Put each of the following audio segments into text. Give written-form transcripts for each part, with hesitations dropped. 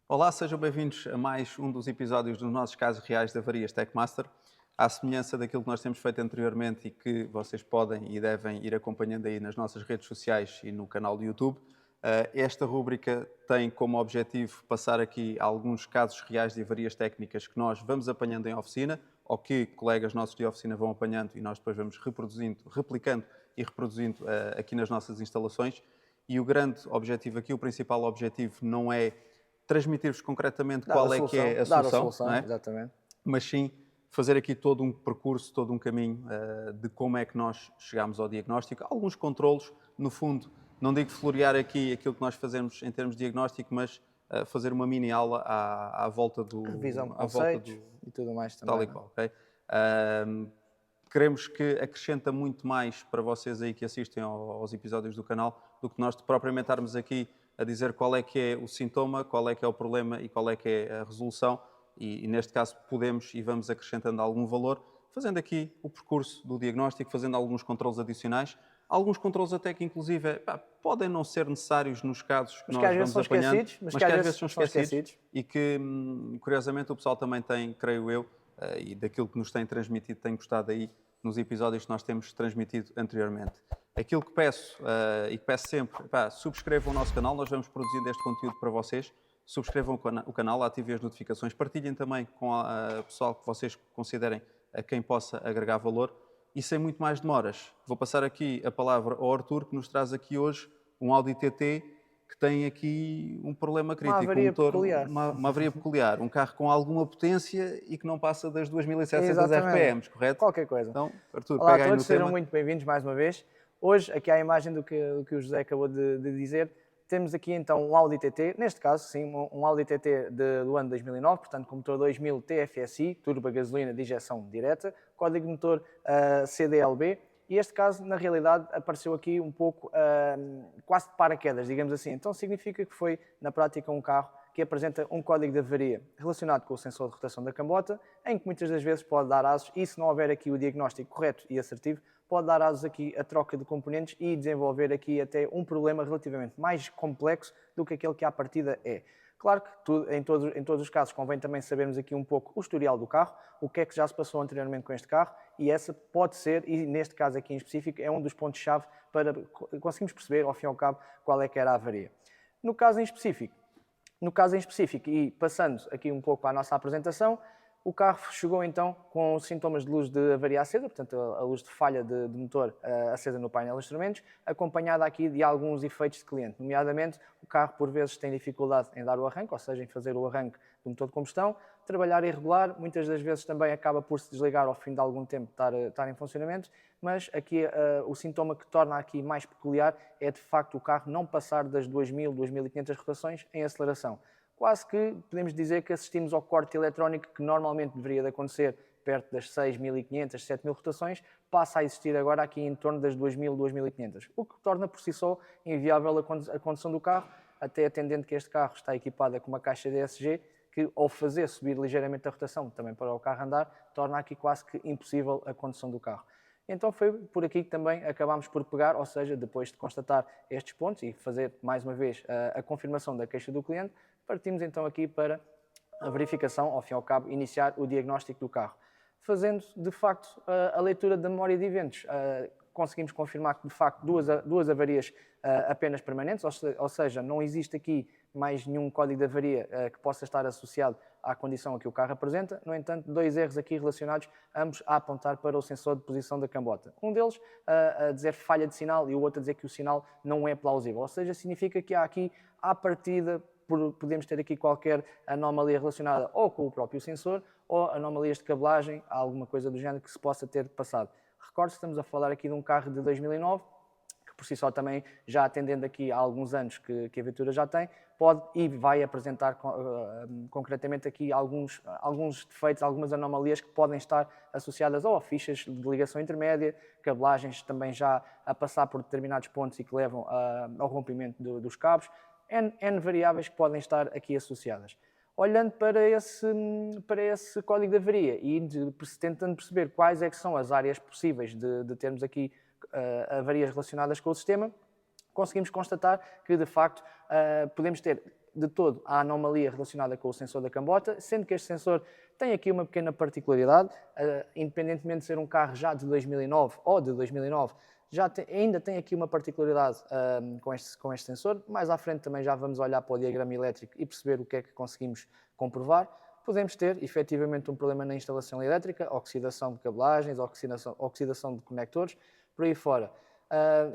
Olá, sejam bem-vindos a mais um dos episódios dos nossos casos reais da Avarias Techmaster. À semelhança daquilo que nós temos feito anteriormente e que vocês podem e devem ir acompanhando aí nas nossas redes sociais e no canal do YouTube, esta rúbrica tem como objetivo passar aqui alguns casos reais de avarias técnicas que nós vamos apanhando em oficina ou que colegas nossos de oficina vão apanhando e nós depois vamos replicando e reproduzindo aqui nas nossas instalações. E o grande objetivo aqui, o principal objetivo, não é transmitir-vos concretamente qual é que é a Dar a solução, não solução, é? exatamente. Mas sim fazer aqui todo um percurso, todo um caminho de como é que nós chegamos ao diagnóstico. Alguns controlos, no fundo, não digo florear aqui aquilo que nós fazemos em termos de diagnóstico, mas fazer uma mini aula à volta Revisão de à volta conceitos do e tudo mais tal também, e não é? qual, ok? Queremos que acrescenta muito mais para vocês aí que assistem aos episódios do canal do que nós propriamente estarmos aqui a dizer qual é que é o sintoma, qual é que é o problema e qual é que é a resolução. E neste caso podemos e vamos acrescentando algum valor, fazendo aqui o percurso do diagnóstico, fazendo alguns controles adicionais. Alguns controles até que inclusive podem não ser necessários nos casos que Mas que nós às vezes vamos são apanhando, esquecidos, mas mas que que às às vezes vezes são são esquecidos esquecidos. e que, curiosamente, o pessoal também tem, creio eu, e daquilo que nos tem transmitido, tem gostado aí nos episódios que nós temos transmitido anteriormente. Aquilo que peço e que peço sempre, subscrevam o nosso canal, nós vamos produzindo este conteúdo para vocês. Subscrevam o canal, ativem as notificações, partilhem também com a pessoal que vocês considerem a quem possa agregar valor. E sem muito mais demoras, vou passar aqui a palavra ao Arthur, que nos traz aqui hoje um Audi TT que tem aqui um problema Uma crítico, um avaria motor, peculiar. uma avaria peculiar, um carro com alguma potência e que não passa das 2.700 Exatamente. RPMs, correto? Qualquer coisa. Então, Arthur, Olá a pega aí todos, no sejam tema. muito bem-vindos mais uma vez. Hoje, aqui à imagem do que o José acabou de dizer, temos aqui então um Audi TT, neste caso, sim, um Audi TT do ano 2009, portanto com motor 2000 TFSI, turbo a gasolina de injeção direta, código de motor CDLB, e este caso, na realidade, apareceu aqui um pouco quase de paraquedas, digamos assim. Então significa que foi, na prática, um carro que apresenta um código de avaria relacionado com o sensor de rotação da cambota, em que muitas das vezes pode dar asos, e se não houver aqui o diagnóstico correto e assertivo, pode dar asos aqui a troca de componentes e desenvolver aqui até um problema relativamente mais complexo do que aquele que à partida é. Claro que em todos os casos convém também sabermos aqui um pouco o historial do carro, o que é que já se passou anteriormente com este carro, e essa pode ser, e neste caso aqui em específico, é um dos pontos-chave para conseguirmos perceber, ao fim e ao cabo, qual é que era a avaria. No caso em específico, e passando aqui um pouco para a nossa apresentação, o carro chegou então com sintomas de luz de avaria acesa, portanto a luz de falha de motor acesa no painel de instrumentos, acompanhada aqui de alguns efeitos de cliente, nomeadamente o carro por vezes tem dificuldade em dar o arranque, ou seja, em fazer o arranque do motor de combustão, trabalhar irregular, muitas das vezes também acaba por se desligar ao fim de algum tempo estar em funcionamento, mas aqui o sintoma que torna aqui mais peculiar é de facto o carro não passar das 2.000, 2.500 rotações em aceleração. Quase que podemos dizer que assistimos ao corte eletrónico que normalmente deveria de acontecer perto das 6.500, 7.000 rotações, passa a existir agora aqui em torno das 2.000, 2.500, o que torna por si só inviável a condução do carro, até atendendo que este carro está equipado com uma caixa DSG, que ao fazer subir ligeiramente a rotação também para o carro andar, torna aqui quase que impossível a condução do carro. Então foi por aqui que também acabámos por pegar, ou seja, depois de constatar estes pontos e fazer mais uma vez a confirmação da queixa do cliente, partimos então aqui para a verificação, ao fim e ao cabo, iniciar o diagnóstico do carro. Fazendo, de facto, a leitura da memória de eventos, conseguimos confirmar que, de facto, duas avarias apenas permanentes, ou seja, não existe aqui mais nenhum código de avaria que possa estar associado à condição a que o carro apresenta. No entanto, dois erros aqui relacionados, ambos a apontar para o sensor de posição da cambota. Um deles a dizer falha de sinal e o outro a dizer que o sinal não é plausível. Ou seja, significa que há aqui, à partida, podemos ter aqui qualquer anomalia relacionada ou com o próprio sensor ou anomalias de cabelagem, alguma coisa do género que se possa ter passado. Recorde-se, estamos a falar aqui de um carro de 2009, que por si só também, já atendendo aqui há alguns anos que a viatura já tem, pode e vai apresentar concretamente aqui alguns defeitos, algumas anomalias que podem estar associadas ou a fichas de ligação intermédia, cabelagens também já a passar por determinados pontos e que levam ao rompimento dos cabos, N variáveis que podem estar aqui associadas. Olhando para esse código de avaria e tentando perceber quais é que são as áreas possíveis de termos aqui avarias relacionadas com o sistema, conseguimos constatar que, de facto, podemos ter de todo a anomalia relacionada com o sensor da cambota, sendo que este sensor tem aqui uma pequena particularidade, independentemente de ser um carro já de 2009 ou de 2009, ainda tem aqui uma particularidade com este sensor. Mais à frente também já vamos olhar para o diagrama elétrico e perceber o que é que conseguimos comprovar. Podemos ter, efetivamente, um problema na instalação elétrica, oxidação de cabelagens, oxidação de conectores, por aí fora.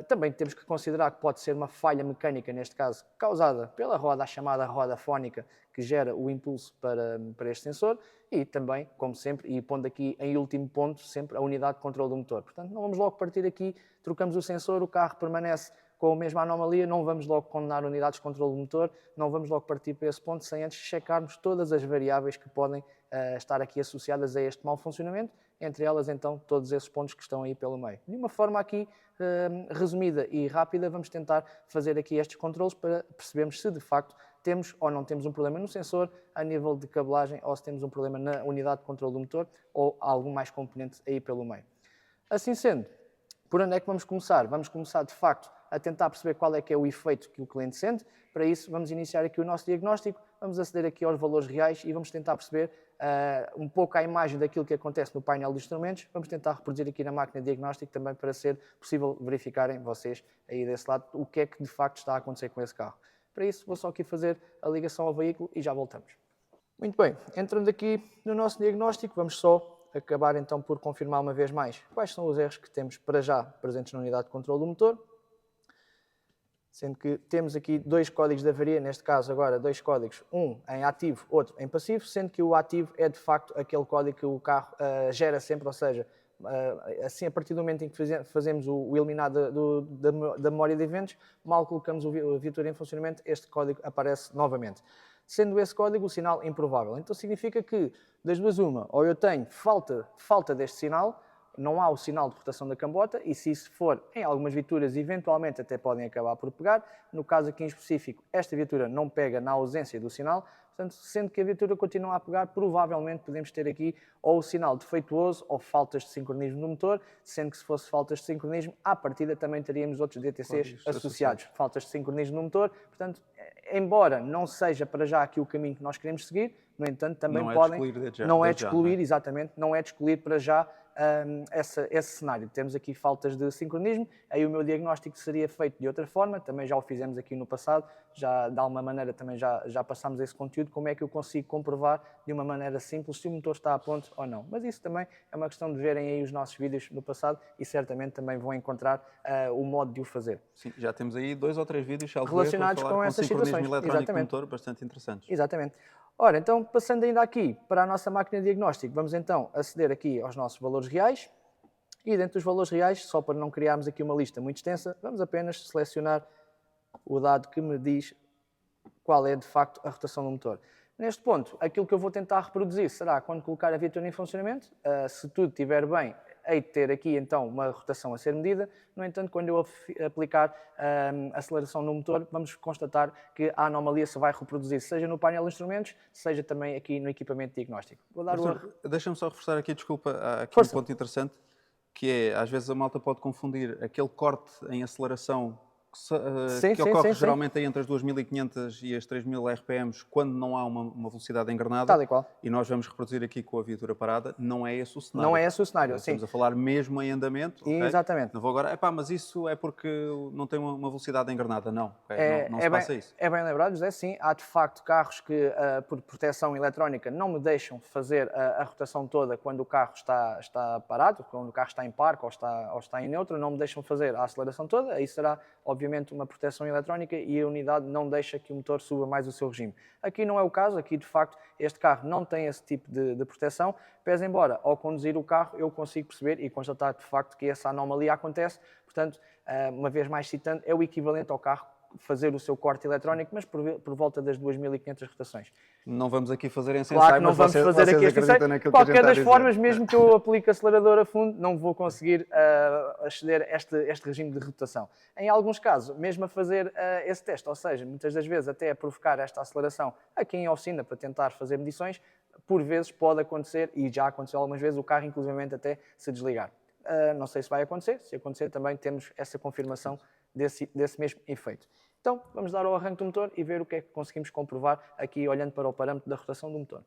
Também temos que considerar que pode ser uma falha mecânica, neste caso, causada pela roda, a chamada roda fónica, que gera o impulso para este sensor, e também, como sempre, e pondo aqui em último ponto, sempre a unidade de controle do motor. Portanto, não vamos logo partir aqui, trocamos o sensor, o carro permanece com a mesma anomalia, não vamos logo condenar unidades de controle do motor, não vamos logo partir para esse ponto sem antes checarmos todas as variáveis que podem estar aqui associadas a este mau funcionamento, entre elas então todos esses pontos que estão aí pelo meio. De uma forma aqui resumida e rápida, vamos tentar fazer aqui estes controles para percebermos se de facto temos ou não temos um problema no sensor a nível de cabelagem, ou se temos um problema na unidade de controle do motor ou algum mais componente aí pelo meio. Assim sendo, por onde é que vamos começar? Vamos começar de facto a tentar perceber qual é que é o efeito que o cliente sente. Para isso, vamos iniciar aqui o nosso diagnóstico, vamos aceder aqui aos valores reais e vamos tentar perceber um pouco a imagem daquilo que acontece no painel de instrumentos. Vamos tentar reproduzir aqui na máquina de diagnóstico também para ser possível verificarem vocês aí desse lado o que é que de facto está a acontecer com esse carro. Para isso, vou só aqui fazer a ligação ao veículo e já voltamos. Muito bem, entrando aqui no nosso diagnóstico, vamos só acabar então por confirmar uma vez mais quais são os erros que temos para já presentes na unidade de controle do motor. Sendo que temos aqui dois códigos de avaria, neste caso agora dois códigos, um em ativo, outro em passivo, sendo que o ativo é de facto aquele código que o carro gera sempre, ou seja, assim a partir do momento em que fazemos o eliminar da memória de eventos, mal colocamos o Viatura em funcionamento, este código aparece novamente. Sendo esse código o sinal improvável. Então significa que, das duas uma, ou eu tenho falta deste sinal, não há o sinal de rotação da cambota, e se isso for em algumas viaturas, eventualmente até podem acabar por pegar. No caso aqui em específico, esta viatura não pega na ausência do sinal, portanto, sendo que a viatura continua a pegar, provavelmente podemos ter aqui ou o sinal defeituoso ou faltas de sincronismo no motor, sendo que se fosse faltas de sincronismo, à partida também teríamos outros DTCs associados. Faltas de sincronismo no motor, portanto, embora não seja para já aqui o caminho que nós queremos seguir, no entanto, também não é de excluir, exatamente, não é de excluir para já esse cenário. Temos aqui faltas de sincronismo, aí o meu diagnóstico seria feito de outra forma, também já o fizemos aqui no passado, já de alguma maneira também já passámos esse conteúdo, como é que eu consigo comprovar de uma maneira simples se o motor está a ponto ou não. Mas isso também é uma questão de verem aí os nossos vídeos no passado e certamente também vão encontrar o modo de o fazer. Sim, já temos aí 2 ou 3 vídeos relacionados com essas situações, eletrónico do motor bastante interessantes. Exatamente. Ora, então, passando ainda aqui para a nossa máquina de diagnóstico, vamos então aceder aqui aos nossos valores reais e dentro dos valores reais, só para não criarmos aqui uma lista muito extensa, vamos apenas selecionar o dado que me diz qual é de facto a rotação do motor. Neste ponto, aquilo que eu vou tentar reproduzir será quando colocar a viatura em funcionamento, se tudo estiver bem, hei de ter aqui então uma rotação a ser medida. No entanto, quando eu aplicar aceleração no motor, vamos constatar que a anomalia se vai reproduzir, seja no painel de instrumentos, seja também aqui no equipamento diagnóstico. Vou dar Deixa-me só reforçar aqui, desculpa, aqui um ponto interessante, que é, às vezes a malta pode confundir aquele corte em aceleração que ocorre geralmente aí entre as 2.500 e as 3.000 RPMs quando não há uma velocidade engrenada. Tal e qual. E nós vamos reproduzir aqui com a viatura parada. Não é esse o cenário. Não é esse o cenário, sim. Estamos a falar mesmo em andamento. Okay? Exatamente. Não vou agora, mas isso é porque não tem uma velocidade engrenada. Não, okay? Não se passa isso. É bem lembrado, José, sim. Há de facto carros que, por proteção eletrónica, não me deixam fazer a rotação toda quando o carro está parado, quando o carro está em parque ou está em neutro, não me deixam fazer a aceleração toda. Aí será, obviamente, uma proteção eletrónica e a unidade não deixa que o motor suba mais o seu regime. Aqui não é o caso, aqui de facto este carro não tem esse tipo de proteção, pese embora ao conduzir o carro eu consigo perceber e constatar de facto que essa anomalia acontece, portanto, uma vez mais citando, é o equivalente ao carro fazer o seu corte eletrónico, mas por volta das 2.500 rotações. Não vamos aqui fazer esse ensaio, claro que não vamos fazer aqui este ensaio. De qualquer das formas, mesmo que eu aplique acelerador a fundo, não vou conseguir aceder a este regime de rotação. Em alguns casos, mesmo a fazer esse teste, ou seja, muitas das vezes até a provocar esta aceleração aqui em oficina para tentar fazer medições, por vezes pode acontecer, e já aconteceu algumas vezes, o carro inclusivamente até se desligar. Não sei se vai acontecer, se acontecer também temos essa confirmação desse mesmo efeito. Então, vamos dar ao arranque do motor e ver o que é que conseguimos comprovar aqui olhando para o parâmetro da rotação do motor.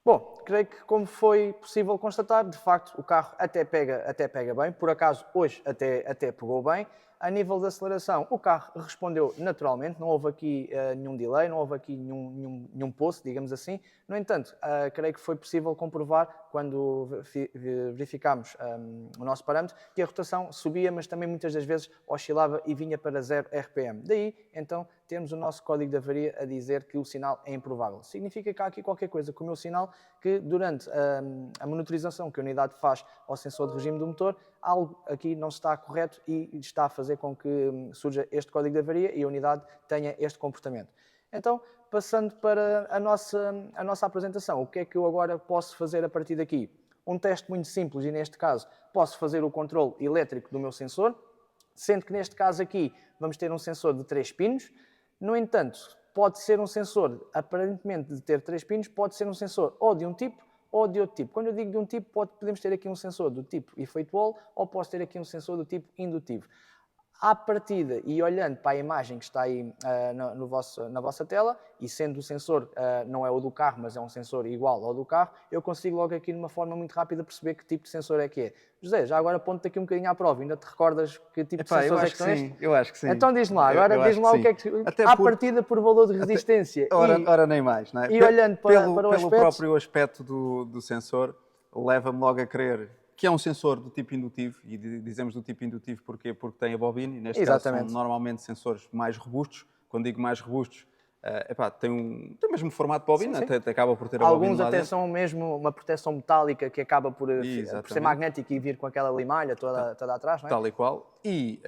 Bom, creio que como foi possível constatar, de facto o carro até pega bem, por acaso hoje até pegou bem. A nível de aceleração, o carro respondeu naturalmente, não houve aqui nenhum delay, não houve aqui nenhum poço, digamos assim. No entanto, creio que foi possível comprovar, quando verificámos o nosso parâmetro, que a rotação subia, mas também muitas das vezes oscilava e vinha para 0 RPM. Daí, então, temos o nosso código de avaria a dizer que o sinal é improvável. Significa que há aqui qualquer coisa com o meu sinal que, durante a monitorização que a unidade faz ao sensor de regime do motor, algo aqui não está correto e está a fazer com que surja este código de avaria e a unidade tenha este comportamento. Então, passando para a nossa apresentação, o que é que eu agora posso fazer a partir daqui? Um teste muito simples e, neste caso, posso fazer o controle elétrico do meu sensor, sendo que, neste caso aqui, vamos ter um sensor de 3 pinos. No entanto, pode ser um sensor, aparentemente de ter 3 pinos, pode ser um sensor ou de um tipo ou de outro tipo. Quando eu digo de um tipo, podemos ter aqui um sensor do tipo efeito Hall ou posso ter aqui um sensor do tipo indutivo. À partida, e olhando para a imagem que está aí na vossa tela, e sendo o sensor, não é o do carro, mas é um sensor igual ao do carro, eu consigo logo aqui de uma forma muito rápida perceber que tipo de sensor é que é. José, já agora ponto-te aqui um bocadinho à prova, ainda te recordas que tipo de sensores é que são estes? Eu acho que sim. Então diz-me lá, agora diz-me lá o que é que... partida por valor de resistência. Ora nem mais, não é? E olhando para o pelo aspecto... próprio aspecto do sensor, leva-me logo a crer que é um sensor do tipo indutivo, e dizemos do tipo indutivo porque tem a bobina, e neste caso são normalmente sensores mais robustos. Quando digo mais robustos, tem o mesmo formato de bobina, até acaba por ter a bobina Alguns lá até dentro. são mesmo uma proteção metálica que acaba por ser magnética e vir com aquela limalha toda atrás, não é? Tal e qual. E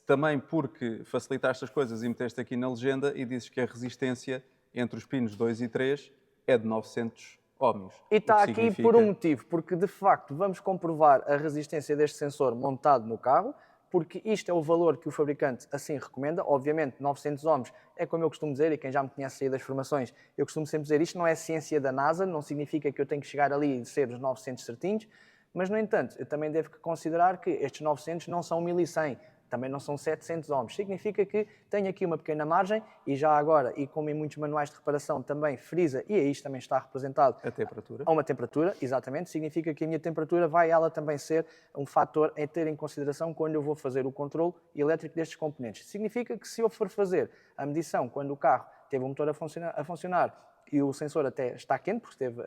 também porque facilitaste as coisas e meteste aqui na legenda e dizes que a resistência entre os pinos 2 e 3 é de 900 ohms. E está aqui por um motivo, porque de facto vamos comprovar a resistência deste sensor montado no carro, porque isto é o valor que o fabricante assim recomenda. Obviamente 900 ohms é como eu costumo dizer, e quem já me conhece aí das formações, eu costumo sempre dizer, isto não é ciência da NASA, não significa que eu tenho que chegar ali e ser os 900 certinhos, mas no entanto, eu também devo considerar que estes 900 não são 1100, também não são 700 ohms. Significa que tenho aqui uma pequena margem e já agora, e como em muitos manuais de reparação também frisa, e aí isto também está representado a temperatura. A uma temperatura, exatamente, significa que a minha temperatura vai ela também ser um fator a ter em consideração quando eu vou fazer o controle elétrico destes componentes. Significa que se eu for fazer a medição quando o carro teve o motor a funcionar e o sensor até está quente, porque esteve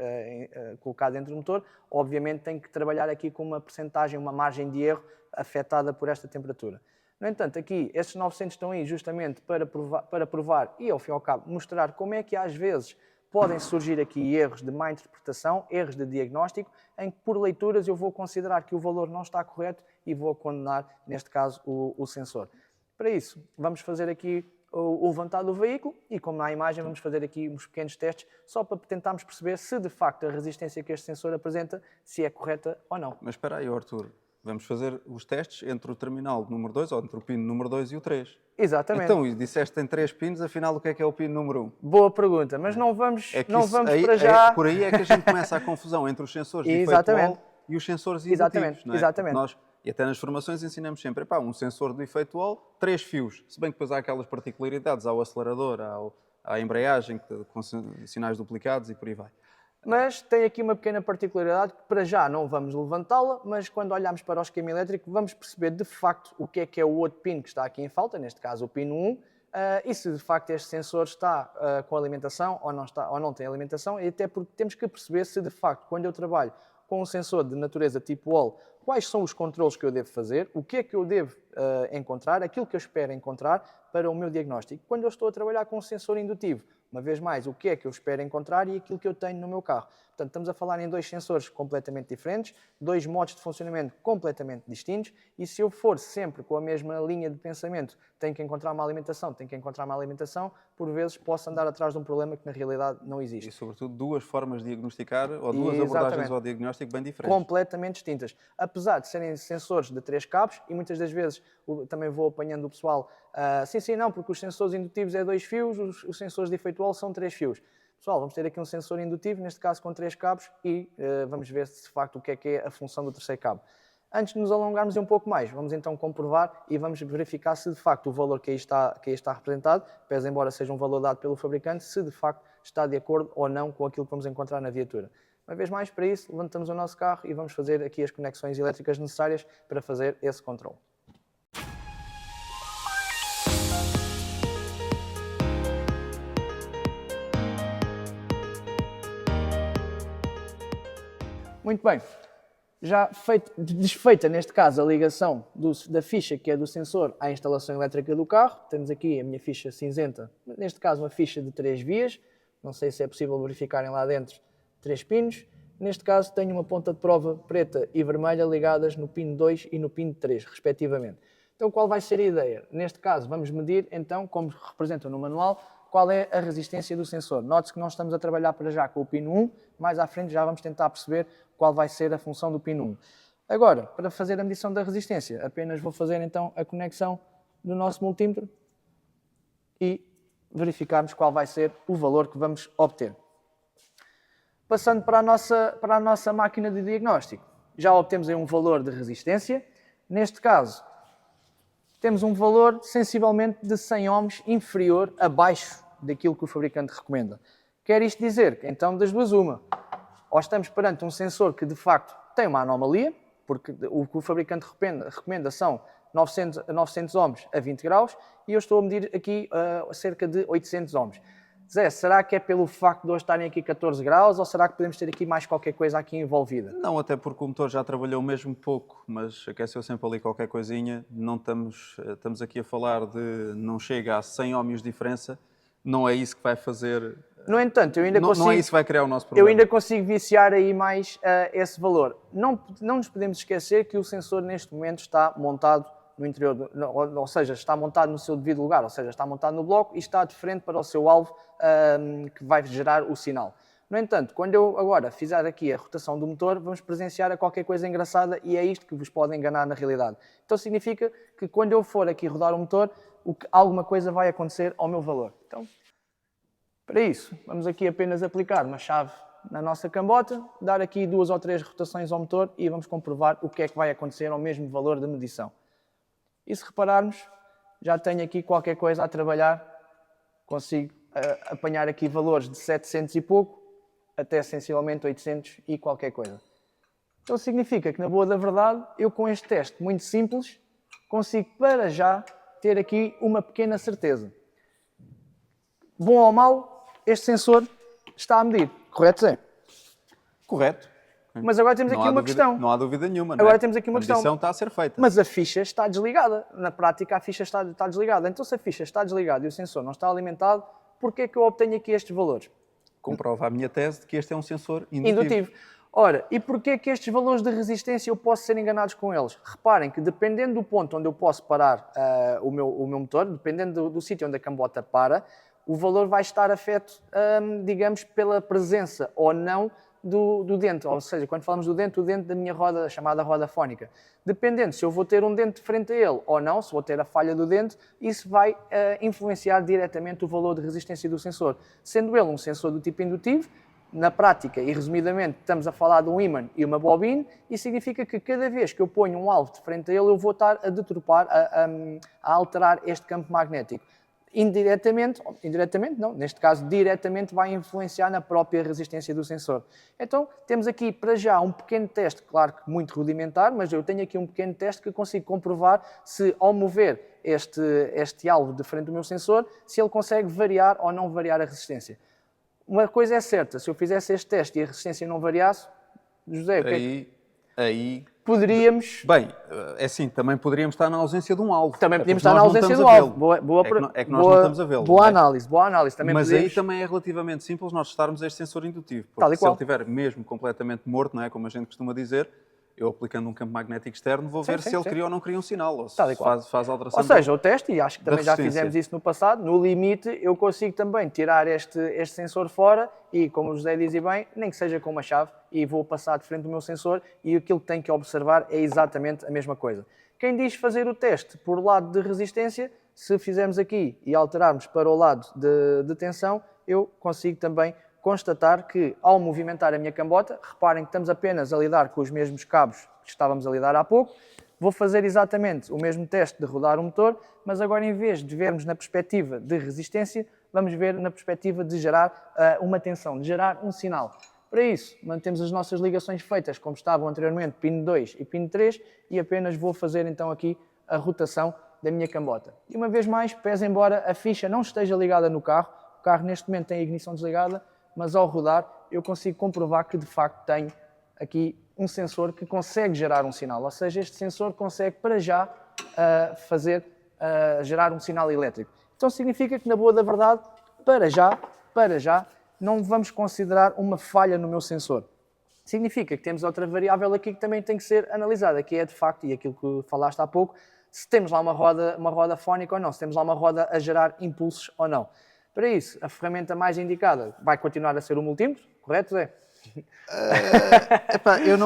colocado dentro do motor, obviamente tem que trabalhar aqui com uma percentagem, uma margem de erro afetada por esta temperatura. No entanto, aqui, estes 900 estão aí justamente para provar e, ao fim e ao cabo, mostrar como é que às vezes podem surgir aqui erros de má interpretação, erros de diagnóstico, em que por leituras eu vou considerar que o valor não está correto e vou condenar, neste caso, o sensor. Para isso, vamos fazer aqui o levantar do veículo e, como na imagem, vamos fazer aqui uns pequenos testes só para tentarmos perceber se, de facto, a resistência que este sensor apresenta, se é correta ou não. Mas espera aí, Arthur. Vamos fazer os testes entre o terminal número 2, ou entre o pino número 2 e o 3. Exatamente. Então, disseste que tem 3 pinos, afinal o que é o pino número 1? Boa pergunta, mas não vamos aí, para já... Por aí é que a gente começa a confusão entre os sensores de efeito Hall e os sensores indutivos. Não é? Exatamente. Nós, e até nas formações ensinamos sempre, um sensor de efeito Hall, 3 fios. Se bem que depois há aquelas particularidades ao acelerador, à embreagem, com sinais duplicados e por aí vai. Mas tem aqui uma pequena particularidade que para já não vamos levantá-la, mas quando olharmos para o esquema elétrico vamos perceber de facto o que é o outro pino que está aqui em falta, neste caso o pino 1, e se de facto este sensor está com alimentação ou não tem alimentação, e até porque temos que perceber se de facto quando eu trabalho com um sensor de natureza tipo Hall, quais são os controles que eu devo fazer, o que é que eu devo encontrar, aquilo que eu espero encontrar para o meu diagnóstico. Quando eu estou a trabalhar com um sensor indutivo, uma vez mais, o que é que eu espero encontrar e aquilo que eu tenho no meu carro. Portanto, estamos a falar em 2 sensores completamente diferentes, 2 modos de funcionamento completamente distintos, e se eu for sempre com a mesma linha de pensamento, tenho que encontrar uma alimentação, por vezes possa andar atrás de um problema que na realidade não E, existe. sobretudo, duas formas de diagnosticar ou duas Exatamente. abordagens ao diagnóstico bem diferentes. Completamente distintas. Apesar de serem sensores de 3 cabos, e muitas das vezes também vou apanhando o pessoal, sim, não, porque os sensores indutivos é 2 fios, os sensores de efeito Hall são 3 fios. Pessoal, vamos ter aqui um sensor indutivo, neste caso com 3 cabos, e vamos ver se de facto o que é a função do terceiro cabo. Antes de nos alongarmos um pouco mais, vamos então comprovar e vamos verificar se de facto o valor que aí está representado, pese embora seja um valor dado pelo fabricante, se de facto está de acordo ou não com aquilo que vamos encontrar na viatura. Uma vez mais, para isso, levantamos o nosso carro e vamos fazer aqui as conexões elétricas necessárias para fazer esse controle. Muito bem. Já desfeita, neste caso, a ligação da ficha que é do sensor à instalação elétrica do carro. Temos aqui a minha ficha cinzenta, neste caso uma ficha de 3 vias. Não sei se é possível verificarem lá dentro 3 pinos. Neste caso tenho uma ponta de prova preta e vermelha ligadas no pino 2 e no pino 3, respectivamente. Então qual vai ser a ideia? Neste caso vamos medir, então, como representam no manual, qual é a resistência do sensor. Note-se que não estamos a trabalhar para já com o pino 1, mais à frente já vamos tentar perceber qual vai ser a função do pino 1. Agora, para fazer a medição da resistência, apenas vou fazer então a conexão do nosso multímetro e verificarmos qual vai ser o valor que vamos obter. Passando para a nossa máquina de diagnóstico, já obtemos aí um valor de resistência. Neste caso, temos um valor sensivelmente de 100 ohms inferior abaixo daquilo que o fabricante recomenda. Quer isto dizer que, então, das duas uma, ou estamos perante um sensor que de facto tem uma anomalia, porque o que o fabricante recomenda são 900 ohms a 20 graus, e eu estou a medir aqui cerca de 800 ohms. Zé, será que é pelo facto de hoje estarem aqui 14 graus, ou será que podemos ter aqui mais qualquer coisa aqui envolvida? Não, até porque o motor já trabalhou mesmo pouco, mas aqueceu sempre ali qualquer coisinha. Não estamos aqui a falar de não chega a 100 ohms de diferença, não é isso que vai fazer... No entanto, eu ainda consigo... Não é isso que vai criar o nosso problema. Eu ainda consigo viciar aí mais esse valor. Não nos podemos esquecer que o sensor neste momento está montado no interior, ou seja, está montado no seu devido lugar, ou seja, está montado no bloco e está de frente para o seu alvo que vai gerar o sinal. No entanto, quando eu agora fizer aqui a rotação do motor, vamos presenciar a qualquer coisa engraçada e é isto que vos pode enganar na realidade. Então significa que quando eu for aqui rodar o motor, alguma coisa vai acontecer ao meu valor. Então, para isso, vamos aqui apenas aplicar uma chave na nossa cambota, dar aqui 2 ou 3 rotações ao motor e vamos comprovar o que é que vai acontecer ao mesmo valor de medição. E se repararmos, já tenho aqui qualquer coisa a trabalhar, consigo apanhar aqui valores de 700 e pouco até sensivelmente 800 e qualquer coisa. Então significa que, na boa da verdade, eu com este teste muito simples, consigo para já ter aqui uma pequena certeza. Bom ou mau, este sensor está a medir, correto, Zé? Correto. Mas agora temos aqui uma questão. Não há dúvida nenhuma. Agora temos aqui uma questão. A medição está a ser feita. Mas a ficha está desligada. Na prática, a ficha está desligada. Então, se a ficha está desligada e o sensor não está alimentado, porquê é que eu obtenho aqui estes valores? Comprova a minha tese de que este é um sensor indutivo. Ora, e porquê é que estes valores de resistência eu posso ser enganados com eles? Reparem que dependendo do ponto onde eu posso parar o meu motor, dependendo do sítio onde a cambota para, o valor vai estar afeto, digamos, pela presença ou não do dente. Ou seja, quando falamos do dente, o dente da minha roda, chamada roda fónica. Dependendo se eu vou ter um dente de frente a ele ou não, se vou ter a falha do dente, isso vai influenciar diretamente o valor de resistência do sensor. Sendo ele um sensor do tipo indutivo, na prática e resumidamente estamos a falar de um ímã e uma bobina, e significa que cada vez que eu ponho um alvo de frente a ele, eu vou estar a deturpar, a alterar este campo magnético. Indiretamente não, neste caso diretamente vai influenciar na própria resistência do sensor. Então temos aqui para já um pequeno teste, claro que muito rudimentar, mas eu tenho aqui um pequeno teste que consigo comprovar se ao mover este alvo de frente do meu sensor, se ele consegue variar ou não variar a resistência. Uma coisa é certa, se eu fizesse este teste e a resistência não variasse, José, o que aí poderíamos... Bem, é assim, também poderíamos estar na ausência de um alvo. Também podíamos estar na ausência do alvo. É que nós não estamos a vê-lo. Boa análise. Também mas podíamos... aí também é relativamente simples nós testarmos este sensor indutivo. Tal Porque e se qual. ele estiver mesmo completamente morto, não é, como a gente costuma dizer, eu aplicando um campo magnético externo, vou ver se ele cria ou não cria um sinal, ou se Tal e qual. faz alteração. Ou seja, o teste, e acho que também já resistência. fizemos isso no passado, no limite eu consigo também tirar este sensor fora e, como o José dizia bem, nem que seja com uma chave, e vou passar de frente do meu sensor e aquilo que tenho que observar é exatamente a mesma coisa. Quem diz fazer o teste por lado de resistência, se fizermos aqui e alterarmos para o lado de tensão, eu consigo também constatar que, ao movimentar a minha cambota, reparem que estamos apenas a lidar com os mesmos cabos que estávamos a lidar há pouco, vou fazer exatamente o mesmo teste de rodar o motor, mas agora em vez de vermos na perspectiva de resistência, vamos ver na perspectiva de gerar uma tensão, de gerar um sinal. Para isso, mantemos as nossas ligações feitas como estavam anteriormente, pino 2 e pino 3, e apenas vou fazer então aqui a rotação da minha cambota. E uma vez mais, pese embora a ficha não esteja ligada no carro, o carro neste momento tem a ignição desligada, mas ao rodar eu consigo comprovar que de facto tenho aqui um sensor que consegue gerar um sinal, ou seja, este sensor consegue para já gerar um sinal elétrico. Então significa que na boa da verdade, para já, não vamos considerar uma falha no meu sensor. Significa que temos outra variável aqui que também tem que ser analisada, que é de facto, e aquilo que falaste há pouco, se temos lá uma roda fónica ou não, se temos lá uma roda a gerar impulsos ou não. Para isso, a ferramenta mais indicada vai continuar a ser o multímetro, correto, Zé? Eu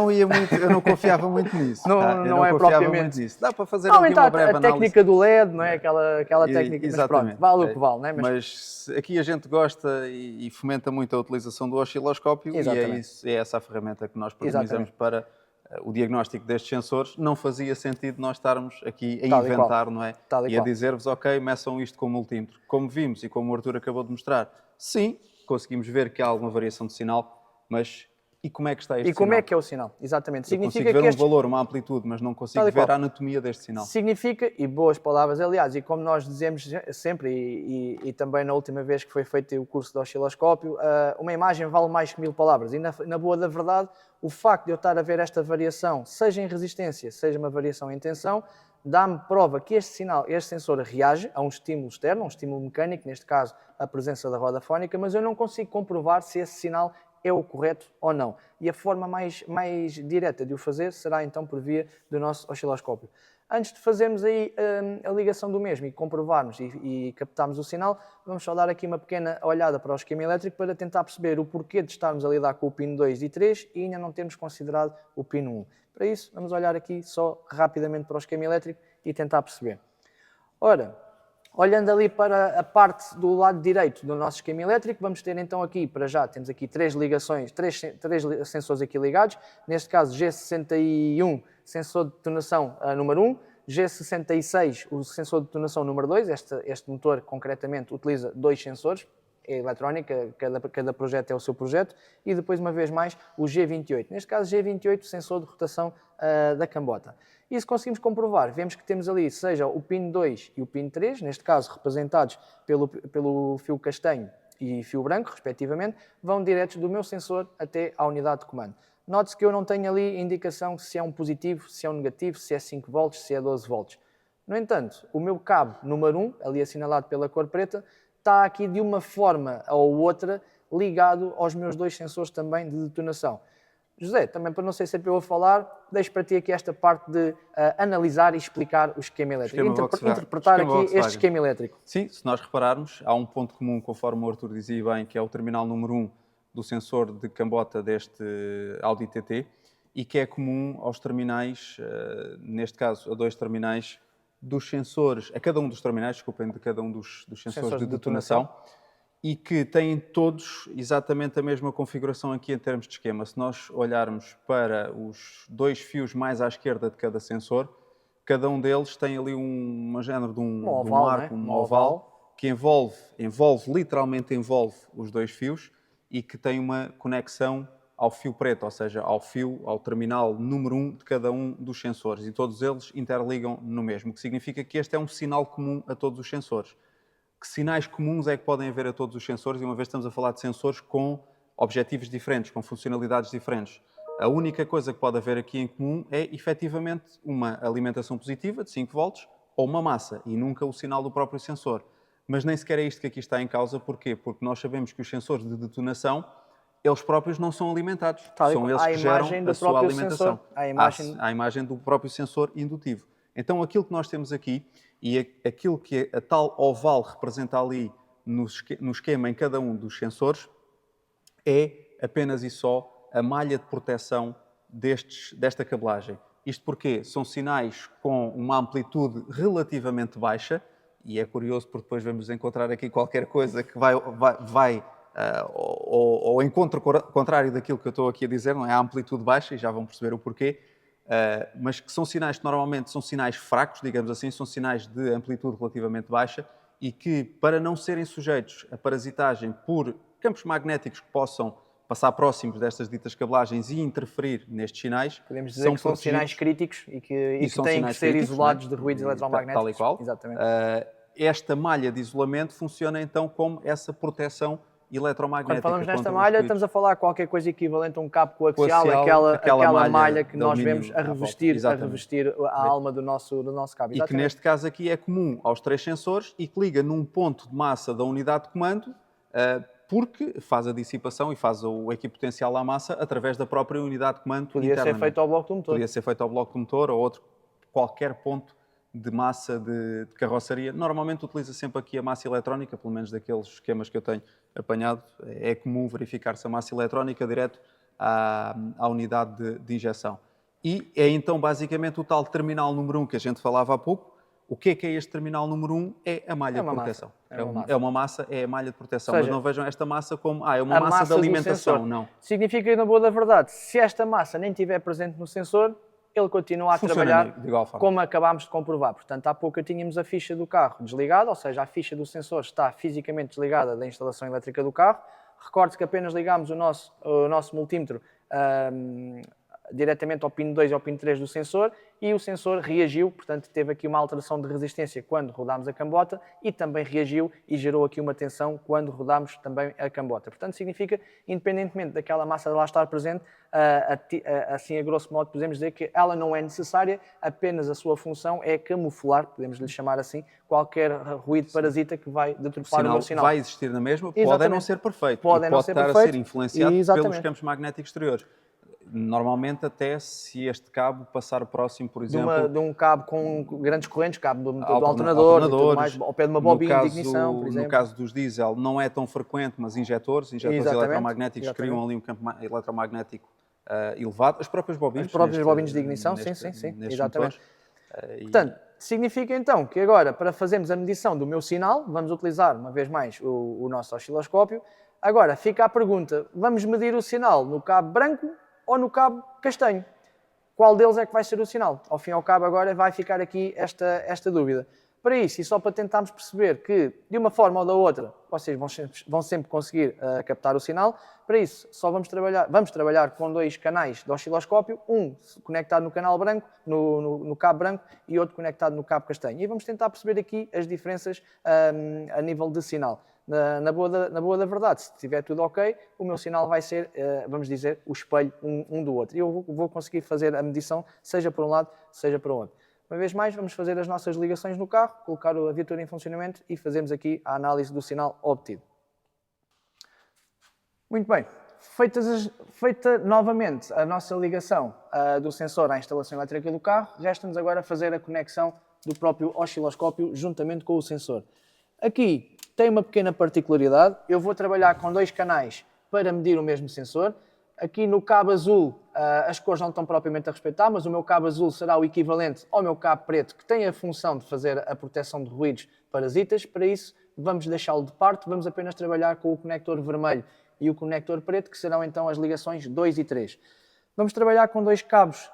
não confiava muito nisso. Não é propriamente nisso. Dá para fazer aqui uma breve a análise. técnica do LED, não é? Aquela técnica, mas pronto, vale o que vale, não é? Mas aqui a gente gosta e fomenta muito a utilização do osciloscópio. Exatamente. E é essa a ferramenta que nós preconizamos para o diagnóstico destes sensores. Não fazia sentido nós estarmos aqui a inventar, não é? E a dizer-vos, ok, meçam isto com o multímetro. Como vimos e como o Artur acabou de mostrar, sim, conseguimos ver que há alguma variação de sinal, mas e como é que está este sinal? E como é que é o sinal? Exatamente. Eu consigo ver um valor, uma amplitude, mas não consigo ver a anatomia deste sinal. Significa, e boas palavras, aliás, e como nós dizemos sempre, e também na última vez que foi feito o curso de osciloscópio, uma imagem vale mais que 1000 palavras. E na boa da verdade, o facto de eu estar a ver esta variação, seja em resistência, seja uma variação em tensão, dá-me prova que este sensor reage a um estímulo externo, um estímulo mecânico, neste caso a presença da roda fónica, mas eu não consigo comprovar se esse sinal é o correto ou não. E a forma mais direta de o fazer será então por via do nosso osciloscópio. Antes de fazermos aí a ligação do mesmo e comprovarmos e captarmos o sinal, vamos só dar aqui uma pequena olhada para o esquema elétrico para tentar perceber o porquê de estarmos a lidar com o pino 2 e 3 e ainda não termos considerado o pino 1. Para isso, vamos olhar aqui só rapidamente para o esquema elétrico e tentar perceber. Ora, olhando ali para a parte do lado direito do nosso esquema elétrico, vamos ter então aqui, para já, temos aqui três ligações, três sensores aqui ligados. Neste caso, G61, sensor de detonação número 1, G66, o sensor de detonação número 2. Este motor, concretamente, utiliza dois sensores, é eletrónica, cada projeto é o seu projeto, e depois, uma vez mais, o G28. Neste caso, G28, sensor de rotação da cambota. E se conseguimos comprovar, vemos que temos ali, seja o pino 2 e o pino 3, neste caso representados pelo fio castanho e fio branco, respectivamente, vão diretos do meu sensor até à unidade de comando. Note-se que eu não tenho ali indicação se é um positivo, se é um negativo, se é 5 volts, se é 12 volts. No entanto, o meu cabo número 1, ali assinalado pela cor preta, está aqui de uma forma ou outra ligado aos meus dois sensores também de detonação. José, também para não ser sempre eu a falar, deixo para ti aqui esta parte de analisar e explicar o esquema elétrico. Interpretar aqui este esquema elétrico. Sim, se nós repararmos, há um ponto comum, conforme o Artur dizia bem, que é o terminal número 1 do sensor de cambota deste Audi TT e que é comum aos terminais, neste caso a dois terminais, dos sensores, a cada um dos terminais, desculpem, de cada um dos sensores de detonação, e que têm todos exatamente a mesma configuração aqui em termos de esquema. Se nós olharmos para os dois fios mais à esquerda de cada sensor, cada um deles tem ali um género de um arco, um oval, que literalmente envolve os dois fios e que tem uma conexão ao fio preto, ou seja, ao terminal número 1 de cada um dos sensores. E todos eles interligam no mesmo, o que significa que este é um sinal comum a todos os sensores. Que sinais comuns é que podem haver a todos os sensores? E uma vez estamos a falar de sensores com objetivos diferentes, com funcionalidades diferentes. A única coisa que pode haver aqui em comum é, efetivamente, uma alimentação positiva de 5 volts ou uma massa, e nunca o sinal do próprio sensor. Mas nem sequer é isto que aqui está em causa. Porquê? Porque nós sabemos que os sensores de detonação eles próprios não são alimentados. Tal e São qual. eles À que geram imagem do a sua próprio alimentação. sensor. À imagem- À imagem do próprio sensor indutivo. Então, aquilo que nós temos aqui e aquilo que a tal oval representa ali no esquema em cada um dos sensores é apenas e só a malha de proteção desta cabelagem. Isto porque são sinais com uma amplitude relativamente baixa, e é curioso porque depois vamos encontrar aqui qualquer coisa que vai ao encontro contrário daquilo que eu estou aqui a dizer, não é? A amplitude baixa, e já vão perceber o porquê, mas que são sinais que normalmente são sinais fracos, digamos assim, são sinais de amplitude relativamente baixa e que, para não serem sujeitos a parasitagem por campos magnéticos que possam passar próximos destas ditas cabelagens e interferir nestes sinais, Podemos dizer que são sinais críticos e que são têm que sinais ser críticos, isolados não de é? ruídos eletromagnéticos. Tal e qual. Exatamente. Esta malha de isolamento funciona então como essa proteção Quando eletromagnética falamos nesta contra os malha, ruídos. estamos a falar qualquer coisa equivalente a um cabo coaxial, Coaxial, aquela malha que de nós alumínio vemos a à volta. revestir Exatamente. a alma do nosso cabo. E que Exatamente. neste caso aqui é comum aos 3 sensores e que liga num ponto de massa da unidade de comando, porque faz a dissipação e faz o equipotencial à massa através da própria unidade de comando. Podia ser internamente. feito ao bloco do motor. Podia ser feito ao bloco do motor ou qualquer ponto de massa de carroçaria. Normalmente utiliza sempre aqui a massa eletrónica, pelo menos daqueles esquemas que eu tenho apanhado. É comum verificar-se a massa eletrónica direto à unidade de injeção. E é então basicamente o tal terminal número 1 que a gente falava há pouco. O que é este terminal número 1? É a malha de proteção. É uma massa, é a malha de proteção. Ou seja, mas não vejam esta massa como é uma massa de alimentação, não. Significa que, na boa da verdade, se esta massa nem estiver presente no sensor, ele continua a trabalhar de igual forma. como acabámos de comprovar. Portanto, há pouco tínhamos a ficha do carro desligada, ou seja, a ficha do sensor está fisicamente desligada da instalação elétrica do carro. Recorde que apenas ligámos o nosso multímetro diretamente ao pino 2 e ao pino 3 do sensor e o sensor reagiu, portanto teve aqui uma alteração de resistência quando rodámos a cambota e também reagiu e gerou aqui uma tensão quando rodámos também a cambota. Portanto significa, independentemente daquela massa lá estar presente, assim a grosso modo podemos dizer que ela não é necessária, apenas a sua função é camuflar, podemos lhe chamar assim, qualquer ruído parasita que vai deturpar o meu sinal. Vai existir na mesma, Exatamente. pode não ser perfeito, pode estar a ser influenciado pelos campos magnéticos exteriores. Normalmente até se este cabo passar próximo, por exemplo... De um cabo com grandes correntes, cabo do alternador, e tudo mais, ao pé de uma bobina de ignição, por exemplo. No caso dos diesel não é tão frequente, mas injetores eletromagnéticos criam ali um campo eletromagnético elevado. As próprias bobinas. As próprias bobinas de ignição, sim, exatamente. Portanto, significa então que agora, para fazermos a medição do meu sinal, vamos utilizar uma vez mais o nosso osciloscópio. Agora, fica a pergunta, vamos medir o sinal no cabo branco ou no cabo castanho? Qual deles é que vai ser o sinal? Ao fim e ao cabo agora vai ficar aqui esta dúvida. Para isso, e só para tentarmos perceber que, de uma forma ou da outra, vocês vão sempre conseguir captar o sinal, para isso só vamos trabalhar com 2 canais de osciloscópio, um conectado no canal branco, no cabo branco, e outro conectado no cabo castanho. E vamos tentar perceber aqui as diferenças a nível de sinal. Na boa da verdade, se estiver tudo ok, o meu sinal vai ser, vamos dizer, o espelho um do outro. E eu vou conseguir fazer a medição, seja por um lado, seja por outro. Uma vez mais, vamos fazer as nossas ligações no carro, colocar a viatura em funcionamento e fazemos aqui a análise do sinal obtido. Muito bem. Feita novamente a nossa ligação do sensor à instalação elétrica do carro, resta-nos agora fazer a conexão do próprio osciloscópio juntamente com o sensor. Aqui tem uma pequena particularidade, eu vou trabalhar com 2 canais para medir o mesmo sensor. Aqui no cabo azul as cores não estão propriamente a respeitar, mas o meu cabo azul será o equivalente ao meu cabo preto, que tem a função de fazer a proteção de ruídos parasitas. Para isso, vamos deixá-lo de parte, vamos apenas trabalhar com o conector vermelho e o conector preto, que serão então as ligações 2 e 3. Vamos trabalhar com 2 cabos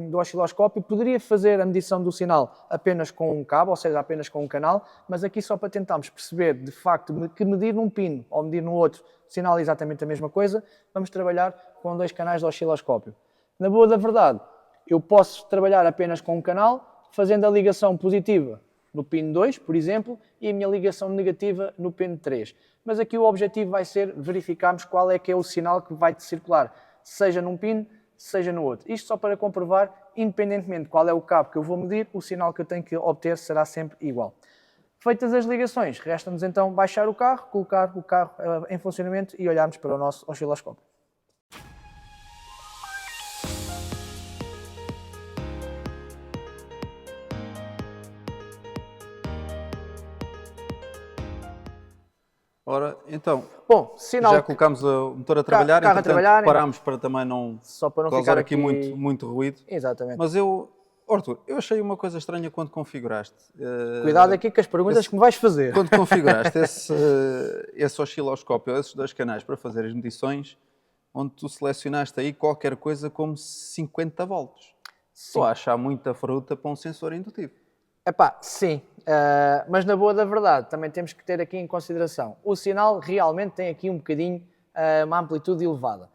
do osciloscópio. Poderia fazer a medição do sinal apenas com um cabo, ou seja, apenas com um canal, mas aqui só para tentarmos perceber, de facto, que medir num pino ou medir no outro, o sinal é exatamente a mesma coisa, vamos trabalhar com 2 canais de osciloscópio. Na boa da verdade, eu posso trabalhar apenas com um canal, fazendo a ligação positiva no pino 2, por exemplo, e a minha ligação negativa no pino 3. Mas aqui o objetivo vai ser verificarmos qual é que é o sinal que vai circular, seja num pino, seja no outro. Isto só para comprovar, independentemente de qual é o cabo que eu vou medir, o sinal que eu tenho que obter será sempre igual. Feitas as ligações, resta-nos então baixar o carro, colocar o carro em funcionamento e olharmos para o nosso osciloscópio. Ora, então, Bom, sinal já colocámos o motor a trabalhar, carro a entretanto trabalhar, parámos para também não só para não causar ficar aqui muito ruído. Exatamente. Mas Arthur, eu achei uma coisa estranha quando configuraste. Cuidado aqui com as perguntas que me vais fazer. Quando configuraste esse osciloscópio, esses 2 canais para fazer as medições, onde tu selecionaste aí qualquer coisa como 50 volts. Estou a achar muita fruta para um sensor indutivo. Epá, sim, mas na boa da verdade também temos que ter aqui em consideração, o sinal realmente tem aqui um bocadinho uma amplitude elevada.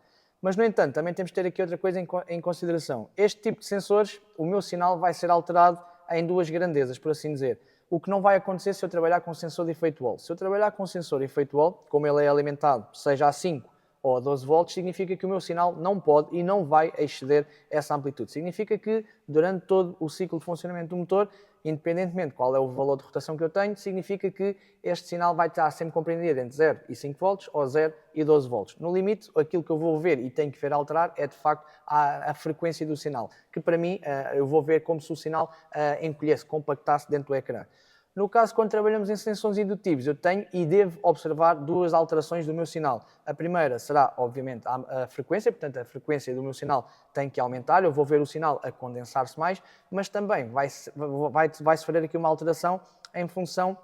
Mas, no entanto, também temos que ter aqui outra coisa em consideração. Este tipo de sensores, o meu sinal vai ser alterado em 2 grandezas, por assim dizer. O que não vai acontecer se eu trabalhar com um sensor de efeito Wall. Se eu trabalhar com um sensor de efeito Wall, como ele é alimentado, seja a 5 ou a 12 volts, significa que o meu sinal não pode e não vai exceder essa amplitude. Significa que, durante todo o ciclo de funcionamento do motor, independentemente de qual é o valor de rotação que eu tenho, significa que este sinal vai estar sempre compreendido entre 0 e 5 volts ou 0 e 12 volts. No limite, aquilo que eu vou ver e tenho que ver alterar é, de facto, a frequência do sinal, que para mim eu vou ver como se o sinal encolhesse, compactasse dentro do ecrã. No caso, quando trabalhamos em sensores indutivos, eu tenho e devo observar 2 alterações do meu sinal. A primeira será, obviamente, a frequência, portanto, a frequência do meu sinal tem que aumentar, eu vou ver o sinal a condensar-se mais, mas também vai-se fazer aqui uma alteração em função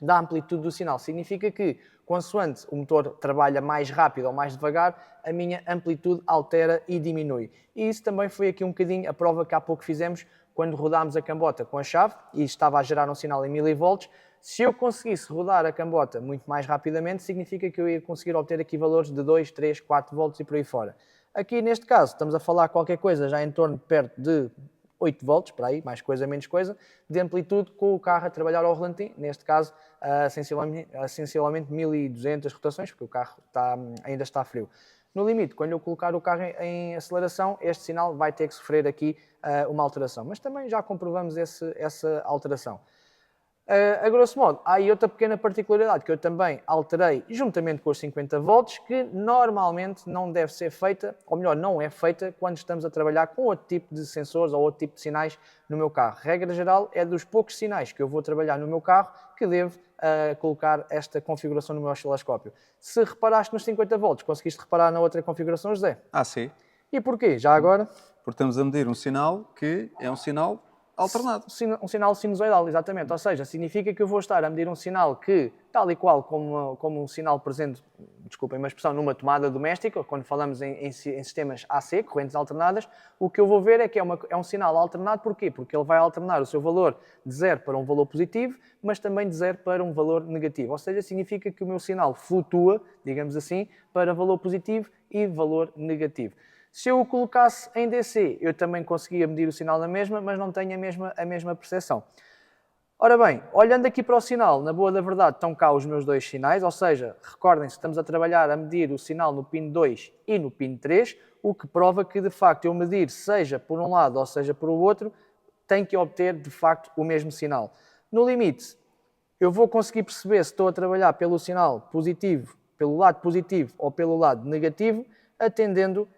da amplitude do sinal. Significa que, consoante o motor trabalha mais rápido ou mais devagar, a minha amplitude altera e diminui. E isso também foi aqui um bocadinho a prova que há pouco fizemos, quando rodámos a cambota com a chave e estava a gerar um sinal em milivolts. Se eu conseguisse rodar a cambota muito mais rapidamente, significa que eu ia conseguir obter aqui valores de 2, 3, 4 volts e por aí fora. Aqui neste caso estamos a falar qualquer coisa já em torno perto de 8 volts, para aí, mais coisa, menos coisa, de amplitude com o carro a trabalhar ao ralenti, neste caso sensivelmente 1200 rotações, porque o carro ainda está frio. No limite, quando eu colocar o carro em aceleração, este sinal vai ter que sofrer aqui uma alteração. Mas também já comprovamos essa alteração. A grosso modo, há aí outra pequena particularidade que eu também alterei juntamente com os 50 volts, que normalmente não deve ser feita, ou melhor, não é feita quando estamos a trabalhar com outro tipo de sensores ou outro tipo de sinais no meu carro. Regra geral, é dos poucos sinais que eu vou trabalhar no meu carro que devo colocar esta configuração no meu osciloscópio. Se reparaste nos 50 volts, conseguiste reparar na outra configuração, José? Ah, sim. E porquê? Já agora? Porque estamos a medir um sinal que é um sinal alternado. Um sinal sinusoidal, exatamente. Ou seja, significa que eu vou estar a medir um sinal que, tal e qual como um sinal presente, desculpem uma expressão, numa tomada doméstica, quando falamos em sistemas AC, correntes alternadas, o que eu vou ver é que é um sinal alternado. Porquê? Porque ele vai alternar o seu valor de 0 para um valor positivo, mas também de 0 para um valor negativo. Ou seja, significa que o meu sinal flutua, digamos assim, para valor positivo e valor negativo. Se eu o colocasse em DC, eu também conseguia medir o sinal na mesma, mas não tenho a mesma percepção. Ora bem, olhando aqui para o sinal, na boa da verdade estão cá os meus 2 sinais, ou seja, recordem-se, estamos a trabalhar a medir o sinal no pin 2 e no pin 3, o que prova que, de facto, eu medir, seja por um lado ou seja por o outro, tenho que obter, de facto, o mesmo sinal. No limite, eu vou conseguir perceber se estou a trabalhar pelo sinal positivo, pelo lado positivo ou pelo lado negativo, atendendo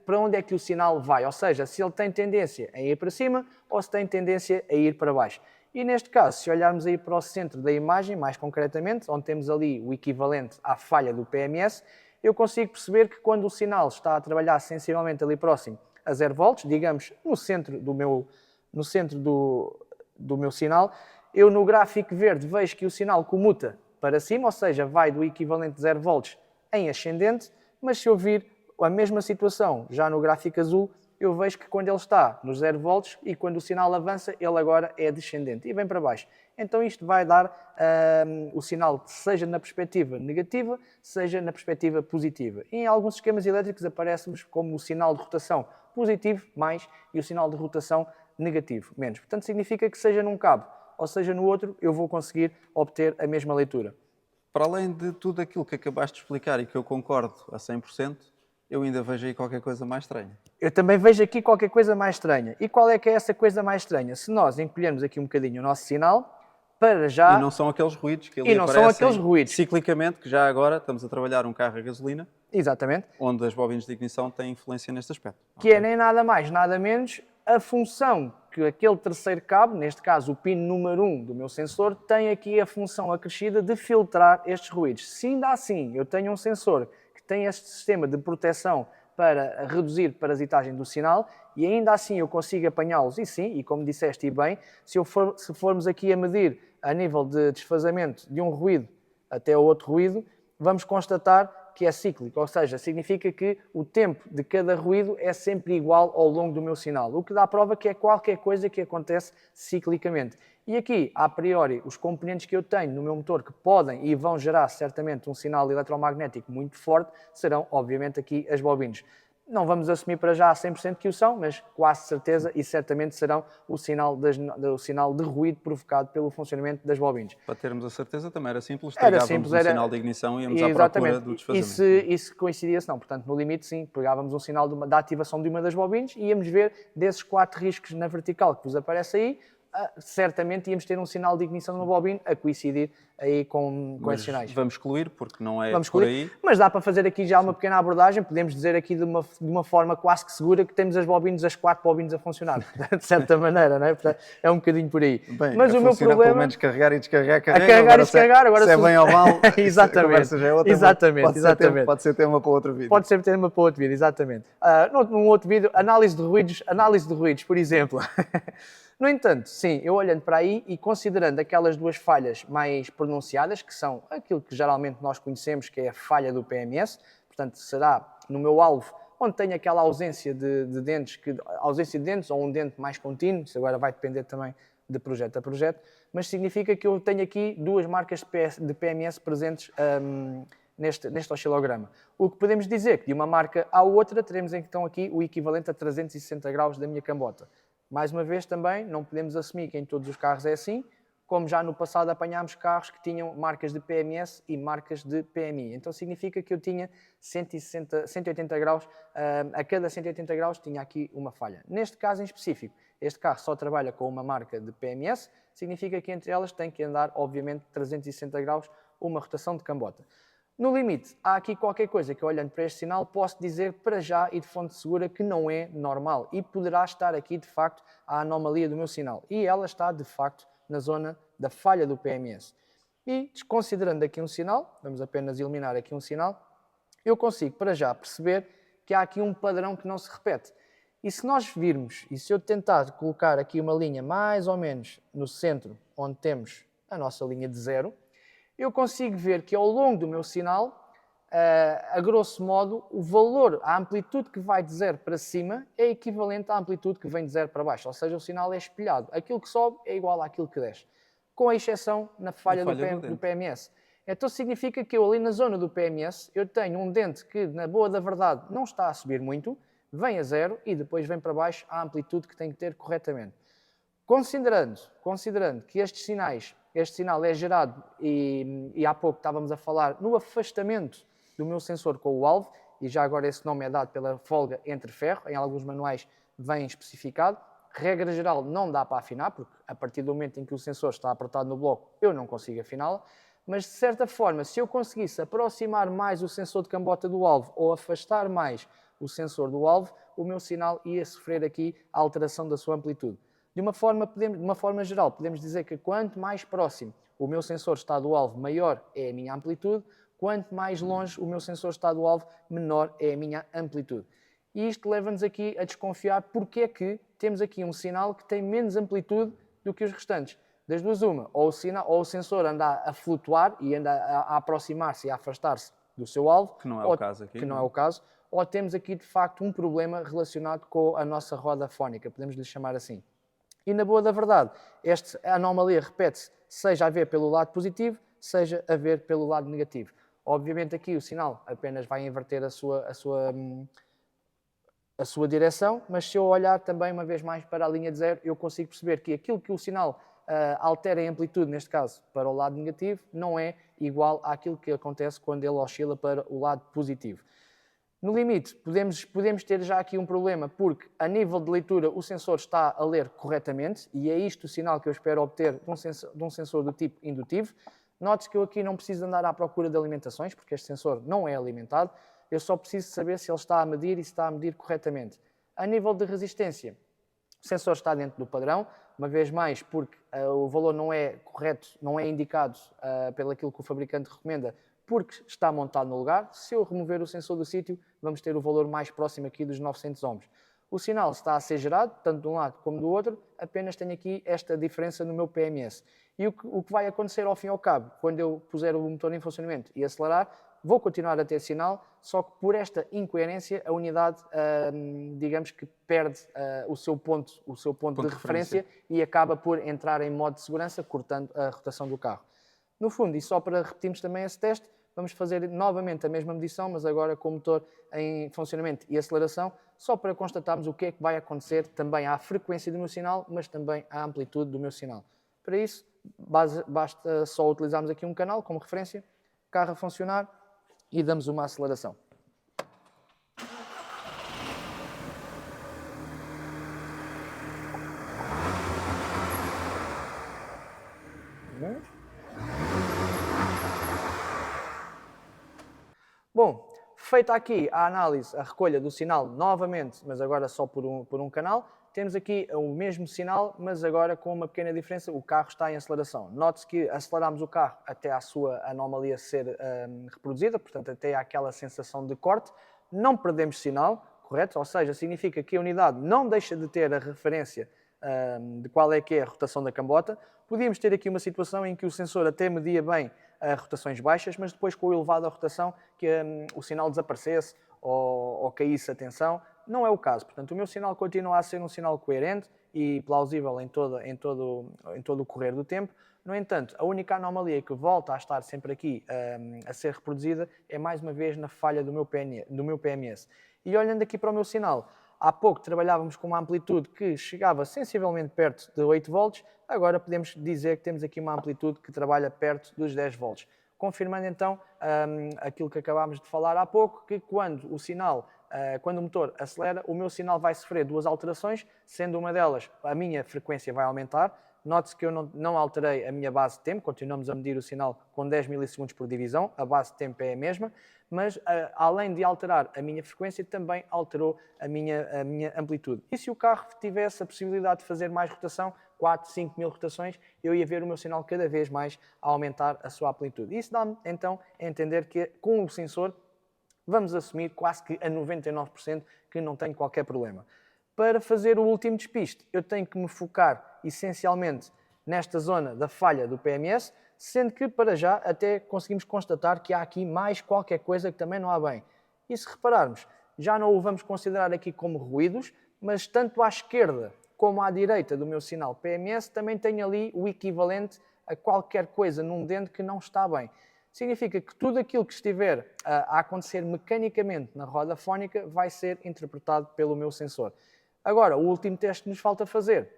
para onde é que o sinal vai, ou seja, se ele tem tendência a ir para cima ou se tem tendência a ir para baixo. E neste caso, se olharmos aí para o centro da imagem, mais concretamente, onde temos ali o equivalente à falha do PMS, eu consigo perceber que quando o sinal está a trabalhar sensivelmente ali próximo a 0 volts, digamos no centro do meu sinal, eu no gráfico verde vejo que o sinal comuta para cima, ou seja, vai do equivalente de 0 volts em ascendente, mas se eu vir a mesma situação já no gráfico azul, eu vejo que quando ele está nos 0 volts e quando o sinal avança, ele agora é descendente e vem para baixo. Então isto vai dar o sinal seja na perspectiva negativa, seja na perspectiva positiva. E em alguns esquemas elétricos aparece-nos como o sinal de rotação positivo mais e o sinal de rotação negativo menos. Portanto, significa que seja num cabo ou seja no outro, eu vou conseguir obter a mesma leitura. Para além de tudo aquilo que acabaste de explicar e que eu concordo a 100%, eu ainda vejo aí qualquer coisa mais estranha. Eu também vejo aqui qualquer coisa mais estranha. E qual é que é essa coisa mais estranha? Se nós encolhermos aqui um bocadinho o nosso sinal, para já... E não são aqueles ruídos que ali E não são aparecem aqueles ruídos. ciclicamente, que já agora estamos a trabalhar um carro a gasolina, Exatamente. onde as bobinas de ignição têm influência neste aspecto. Que é nem nada mais, nada menos a função que aquele terceiro cabo, neste caso o pino número 1 do meu sensor, tem aqui a função acrescida de filtrar estes ruídos. Se ainda assim eu tenho um sensor que tem este sistema de proteção para reduzir parasitagem do sinal e ainda assim eu consigo apanhá-los, e sim, e como disseste e bem, se formos aqui a medir a nível de desfazamento de um ruído até outro ruído, vamos constatar que é cíclico, ou seja, significa que o tempo de cada ruído é sempre igual ao longo do meu sinal, o que dá a prova que é qualquer coisa que acontece ciclicamente. E aqui, a priori, os componentes que eu tenho no meu motor que podem e vão gerar certamente um sinal eletromagnético muito forte serão, obviamente, aqui as bobinas. Não vamos assumir para já a 100% que o são, mas quase certeza e certamente serão o sinal de ruído provocado pelo funcionamento das bobinas. Para termos a certeza também era simples, Era ligávamos simples, um era... sinal de ignição e íamos à procura do desfazamento. E se coincidia-se não, portanto no limite sim, pegávamos um sinal da ativação de uma das bobinas e íamos ver desses 4 riscos na vertical que vos aparece aí, certamente íamos ter um sinal de ignição de uma bobina a coincidir aí com esses sinais. Vamos excluir, porque não é Vamos por excluir, aí. mas dá para fazer aqui já uma pequena abordagem, podemos dizer aqui de uma forma quase que segura que temos as 4 bobinas a funcionar, de certa maneira, não é? Portanto, é um bocadinho por aí. Bem, mas o meu problema... pelo menos carregar e descarregar, A carregar e descarregar, agora se é bem ou mal, exatamente, a conversa já é outra, exatamente. Pode ser tema para outro vídeo. Pode ser tema para outro vídeo, exatamente. Num outro vídeo, análise de ruídos, por exemplo. No entanto, sim, eu olhando para aí e considerando aquelas 2 falhas mais pronunciadas, que são aquilo que geralmente nós conhecemos, que é a falha do PMS, portanto, será no meu alvo, onde tenho aquela ausência de dentes, ausência de dentes ou um dente mais contínuo, isso agora vai depender também de projeto a projeto, mas significa que eu tenho aqui 2 marcas de PMS presentes neste oscilograma. O que podemos dizer que de uma marca à outra teremos então aqui o equivalente a 360 graus da minha cambota. Mais uma vez também, não podemos assumir que em todos os carros é assim, como já no passado apanhámos carros que tinham marcas de PMS e marcas de PMI. Então significa que eu tinha 180 graus, a cada 180 graus tinha aqui uma falha. Neste caso em específico, este carro só trabalha com uma marca de PMS, significa que entre elas tem que andar, obviamente, 360 graus, uma rotação de cambota. No limite, há aqui qualquer coisa que, olhando para este sinal, posso dizer para já e de fonte segura que não é normal e poderá estar aqui, de facto, a anomalia do meu sinal. E ela está, de facto, na zona da falha do PMS. E, desconsiderando aqui um sinal, vamos apenas eliminar aqui um sinal, eu consigo, para já, perceber que há aqui um padrão que não se repete. E se nós virmos, e se eu tentar colocar aqui uma linha mais ou menos no centro, onde temos a nossa linha de 0, eu consigo ver que ao longo do meu sinal, a grosso modo, o valor, a amplitude que vai de 0 para cima é equivalente à amplitude que vem de 0 para baixo, ou seja, o sinal é espelhado. Aquilo que sobe é igual àquilo que desce, com a exceção na falha do PMS. Então significa que eu ali na zona do PMS, eu tenho um dente que, na boa da verdade, não está a subir muito, vem a 0 e depois vem para baixo a amplitude que tem que ter corretamente. Considerando que este sinal é gerado, e há pouco estávamos a falar no afastamento do meu sensor com o alvo, e já agora esse nome é dado pela folga entre ferro, em alguns manuais vem especificado. Regra geral, não dá para afinar, porque a partir do momento em que o sensor está apertado no bloco, eu não consigo afiná-lo, mas de certa forma, se eu conseguisse aproximar mais o sensor de cambota do alvo ou afastar mais o sensor do alvo, o meu sinal ia sofrer aqui a alteração da sua amplitude. De uma forma geral, podemos dizer que quanto mais próximo o meu sensor está do alvo, maior é a minha amplitude, quanto mais longe o meu sensor está do alvo, menor é a minha amplitude. E isto leva-nos aqui a desconfiar porque é que temos aqui um sinal que tem menos amplitude do que os restantes. Das duas uma, ou o sensor anda a flutuar e anda a aproximar-se e a afastar-se do seu alvo, que não é o caso aqui, que não é o caso, ou temos aqui de facto um problema relacionado com a nossa roda fónica, podemos lhe chamar assim. E na boa da verdade, esta anomalia repete-se, seja a ver pelo lado positivo, seja a ver pelo lado negativo. Obviamente aqui o sinal apenas vai inverter a sua direção, mas se eu olhar também uma vez mais para a linha de 0, eu consigo perceber que aquilo que o sinal altera em amplitude, neste caso para o lado negativo, não é igual àquilo que acontece quando ele oscila para o lado positivo. No limite, podemos ter já aqui um problema, porque a nível de leitura o sensor está a ler corretamente, e é isto o sinal que eu espero obter de um sensor do tipo indutivo. Note que eu aqui não preciso andar à procura de alimentações, porque este sensor não é alimentado, eu só preciso saber se ele está a medir e se está a medir corretamente. A nível de resistência, o sensor está dentro do padrão, uma vez mais porque o valor não é correto, não é indicado pelo aquilo que o fabricante recomenda, porque está montado no lugar. Se eu remover o sensor do sítio, vamos ter o valor mais próximo aqui dos 900 ohms. O sinal está a ser gerado, tanto de um lado como do outro, apenas tenho aqui esta diferença no meu PMS. E o que vai acontecer ao fim e ao cabo, quando eu puser o motor em funcionamento e acelerar, vou continuar a ter sinal, só que por esta incoerência a unidade, digamos que perde o seu ponto de referência e acaba por entrar em modo de segurança, cortando a rotação do carro. No fundo, e só para repetirmos também esse teste, vamos fazer novamente a mesma medição, mas agora com o motor em funcionamento e aceleração, só para constatarmos o que é que vai acontecer também à frequência do meu sinal, mas também à amplitude do meu sinal. Para isso, basta só utilizarmos aqui um canal como referência, carro a funcionar e damos uma aceleração. Bom, feita aqui a análise, a recolha do sinal novamente, mas agora só por um canal, temos aqui o mesmo sinal, mas agora com uma pequena diferença, o carro está em aceleração. Note-se que aceleramos o carro até a sua anomalia ser reproduzida, portanto até àquela sensação de corte, não perdemos sinal, correto? Ou seja, significa que a unidade não deixa de ter a referência de qual é que é a rotação da cambota. Podíamos ter aqui uma situação em que o sensor até media bem rotações baixas, mas depois com o elevado da rotação que o sinal desaparecesse ou caísse a tensão. Não é o caso. Portanto, o meu sinal continua a ser um sinal coerente e plausível em todo o correr do tempo. No entanto, a única anomalia que volta a estar sempre aqui a ser reproduzida é mais uma vez na falha do meu PMS. E olhando aqui para o meu sinal, há pouco trabalhávamos com uma amplitude que chegava sensivelmente perto de 8 volts, agora podemos dizer que temos aqui uma amplitude que trabalha perto dos 10 volts. Confirmando então aquilo que acabámos de falar há pouco, que quando o motor acelera, o meu sinal vai sofrer duas alterações, sendo uma delas a minha frequência vai aumentar. Note-se que eu não alterei a minha base de tempo, continuamos a medir o sinal com 10 milissegundos por divisão, a base de tempo é a mesma, mas além de alterar a minha frequência, também alterou a minha amplitude. E se o carro tivesse a possibilidade de fazer mais rotação, 4, 5 mil rotações, eu ia ver o meu sinal cada vez mais a aumentar a sua amplitude. Isso dá-me então a entender que com o sensor vamos assumir quase que a 99% que não tem qualquer problema. Para fazer o último despiste, eu tenho que me focar essencialmente nesta zona da falha do PMS, sendo que para já até conseguimos constatar que há aqui mais qualquer coisa que também não há bem. E se repararmos, já não o vamos considerar aqui como ruídos, mas tanto à esquerda como à direita do meu sinal PMS também tenho ali o equivalente a qualquer coisa num dente que não está bem. Significa que tudo aquilo que estiver a acontecer mecanicamente na roda fónica vai ser interpretado pelo meu sensor. Agora, o último teste que nos falta fazer,